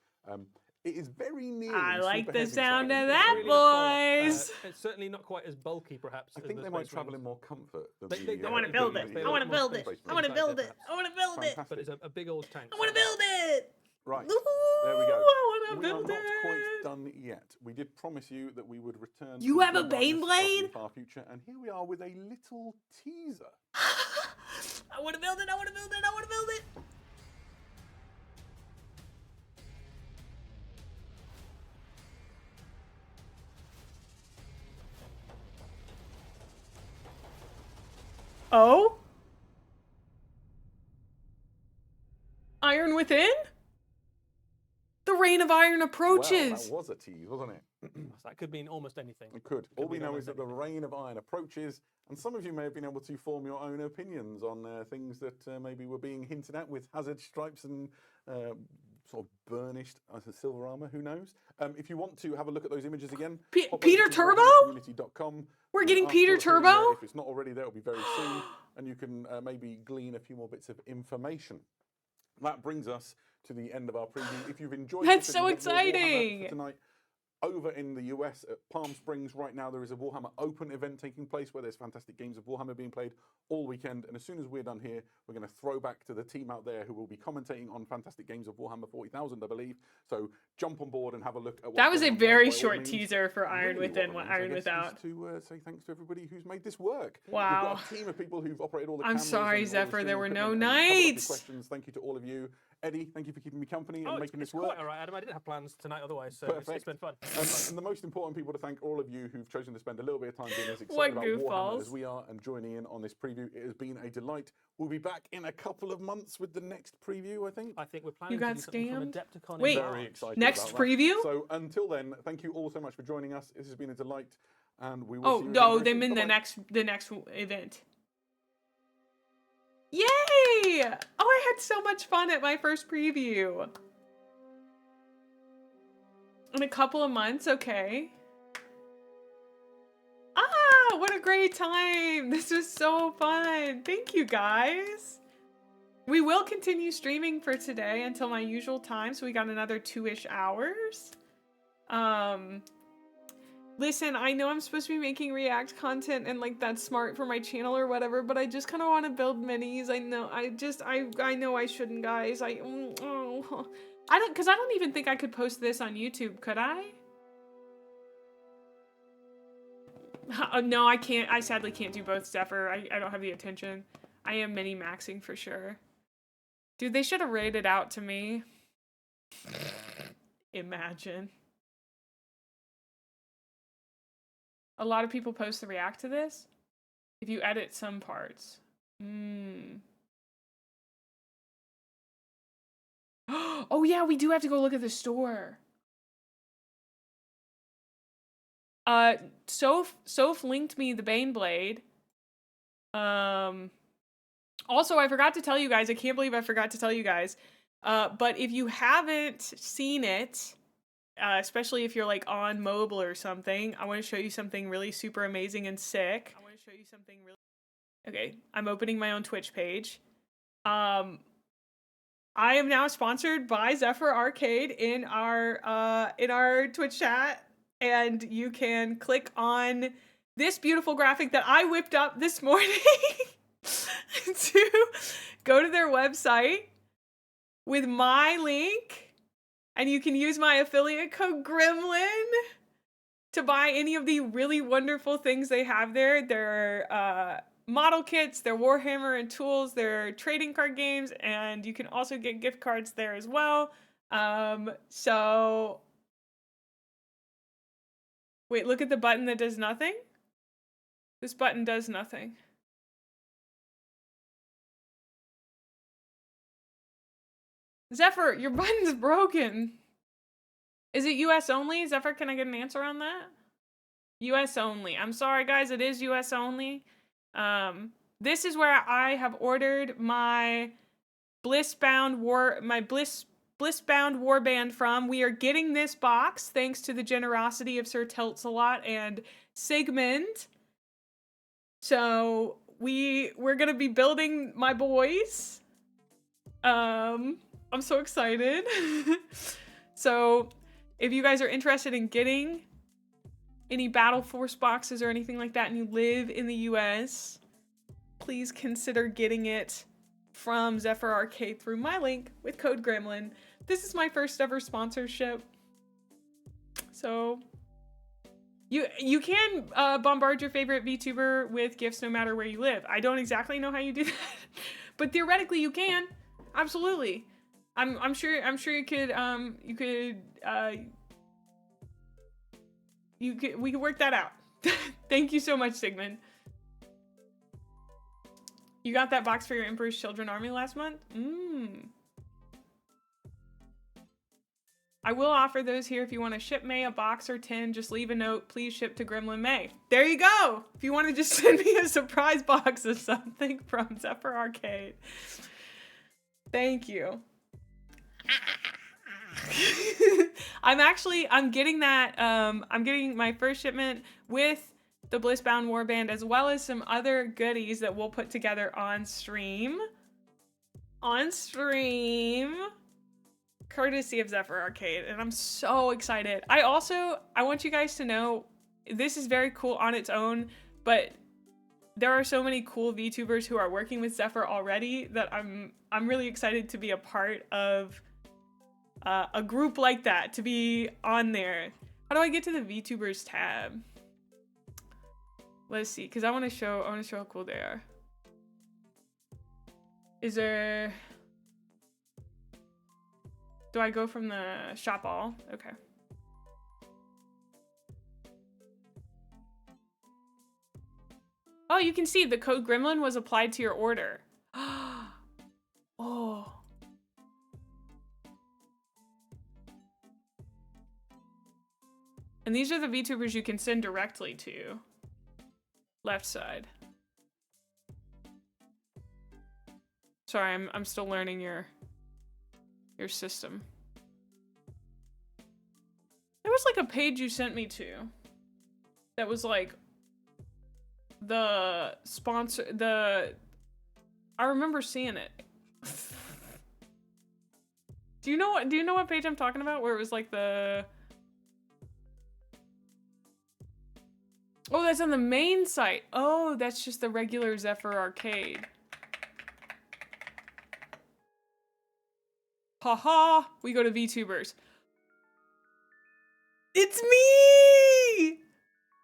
It is very nearly I like super the heavy sound size. of It's that, really boys. it's certainly not quite as bulky, perhaps. I as think the they might Space travel Marines. in more comfort. Than They- the, I want to build it. I want to build it. I want to build it. I want to build it. But it's a big old tank. I want to build it. Right, Ooh, there we go. I want to We are build not it. quite done yet. We did promise you that we would return. You to have a the darkness of Baneblade? the far future, and here we are with a little teaser. I want to build it. I want to build it. I want to build it. Oh? Iron Within? The Reign of Iron Well, approaches. that was a tease, wasn't it? That could mean almost anything. It could. All we mean know almost is that the reign of iron approaches, and some of you may have been able to form your own opinions on things that maybe were being hinted at with hazard stripes and sort of burnished silver armor. Who knows? If you want to have a look at those images again, pop Peter over to Turbo? warhammercommunity.com. We're getting Ask Peter for us in there. Turbo? If it's not already there, it'll be very soon, and you can maybe glean a few more bits of information. That brings us to the end of our preview. If you've enjoyed That's this so and you've got more Warhammer exciting. for tonight, over in the US at Palm Springs right now, there is a Warhammer Open event taking place where there's fantastic games of Warhammer being played all weekend. And as soon as we're done here, we're going to throw back to the team out there who will be commentating on fantastic games of Warhammer 40,000, I believe. So jump on board and have a look at what's That was a going on there very by all short means. teaser for Iron Really Within, what Iron I guess Without. is to say thanks to everybody who's made this work. Wow. We've got a team of people who've operated all the I'm cameras sorry, and all the Zephyr, there streaming were no equipment and covered up the nights. questions. Thank you to all of you. Eddie, thank you for keeping me company and Oh, making it's this work. quite all right, Adam. I didn't have plans tonight otherwise, so it's been fun. And the most important people to thank all of you who've chosen to spend a little bit of time being as What excited about Warhammer goofballs. as we are and joining in on this preview. It has been a delight. We'll be back in a couple of months with the next preview, I think. I think we're planning got to do something from scammed? Adepticon. Wait, in Very March. excited next about that. preview? So until then, thank you all so much for joining us. This has been a delight, and we will see Oh you again no, very they soon. mean the Bye-bye. next event. Yay! Oh, I had so much fun at my first preview. In a couple of months, okay. Ah, what a great time. This was so fun. Thank you, guys. We will continue streaming for today until my usual time, so we got another 2-ish hours. Listen, I know I'm supposed to be making React content and like that's smart for my channel or whatever, but I just kind of want to build minis. I know, I know I shouldn't, guys. I don't even think I could post this on YouTube, could I? No, I can't. I sadly can't do both, Zephyr. I don't have the attention. I am mini maxing for sure. Dude, they should have rated out to me. Imagine. A lot of people post the react to this. If you edit some parts. Oh yeah, we do have to go look at the store. Soph linked me the Baneblade. Also, I forgot to tell you guys, I can't believe I forgot to tell you guys. But if you haven't seen it, especially if you're like on mobile or something, I want to show you something really super amazing and sick. show you something really. Okay, I'm opening my own Twitch page. I am now sponsored by XEPHER Arcade in our Twitch chat, and you can click on this beautiful graphic that I whipped up this morning to go to their website with my link, and you can use my affiliate code Gremlin to buy any of the really wonderful things they have there. Their model kits, their Warhammer and tools, their trading card games, and you can also get gift cards there as well. So wait, look at the button that does nothing. This button does nothing. XEPHER, your button's broken. Is it US only? XEPHER, can I get an answer on that? US only. I'm sorry guys, it is US only. This is where I have ordered my Blissbound Warband from. We are getting this box thanks to the generosity of Sir Tiltsalot and Sigmund. So we're gonna be building my boys. I'm so excited. So if you guys are interested in getting any Battle Force boxes or anything like that and you live in the US, please consider getting it from XEPHER Arcade through my link with code Gremlin. This is my first ever sponsorship. So you can bombard your favorite VTuber with gifts no matter where you live. I don't exactly know how you do that, but theoretically you can. Absolutely. I'm sure you could we could work that out. Thank you so much, Sigmund. You got that box for your Emperor's Children army last month? I will offer those here if you want to ship May a box or 10. Just leave a note. Please ship to Gremlin May. There you go. If you want to just send me a surprise box of something from XEPHER Arcade. Thank you. I'm getting that, I'm getting my first shipment with the Blissbound Warband as well as some other goodies that we'll put together on stream. Courtesy of XEPHER Arcade, and I'm so excited. I want you guys to know this is very cool on its own, but there are so many cool VTubers who are working with XEPHER already that I'm really excited to be a part of a group like that, to be on there. How do I get to the VTubers tab? Let's see, because I want to show how cool they are. Is there... Do I go from the shop all? Okay. Oh, you can see the code Gremlin was applied to your order. Oh. And these are the VTubers you can send directly to. Left side. Sorry, I'm still learning your system. There was like a page you sent me to that was like the sponsor, I remember seeing it. Do you know what page I'm talking about? Where it was like the... Oh, that's on the main site. Oh, that's just the regular XEPHER Arcade. Haha, we go to VTubers. It's me!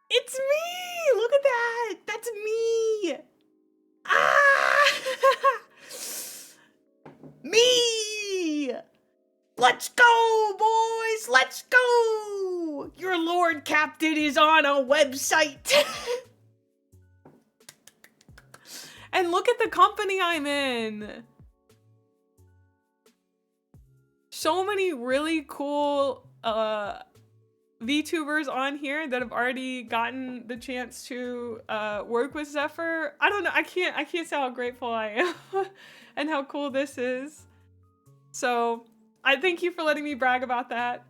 It's me! Look at that! That's me! Ah! Me! Let's go, boys! Let's go! Your Lord Captain is on a website! And look at the company I'm in! So many really cool VTubers on here that have already gotten the chance to work with XEPHER. I don't know, I can't say how grateful I am and how cool this is. So I thank you for letting me brag about that.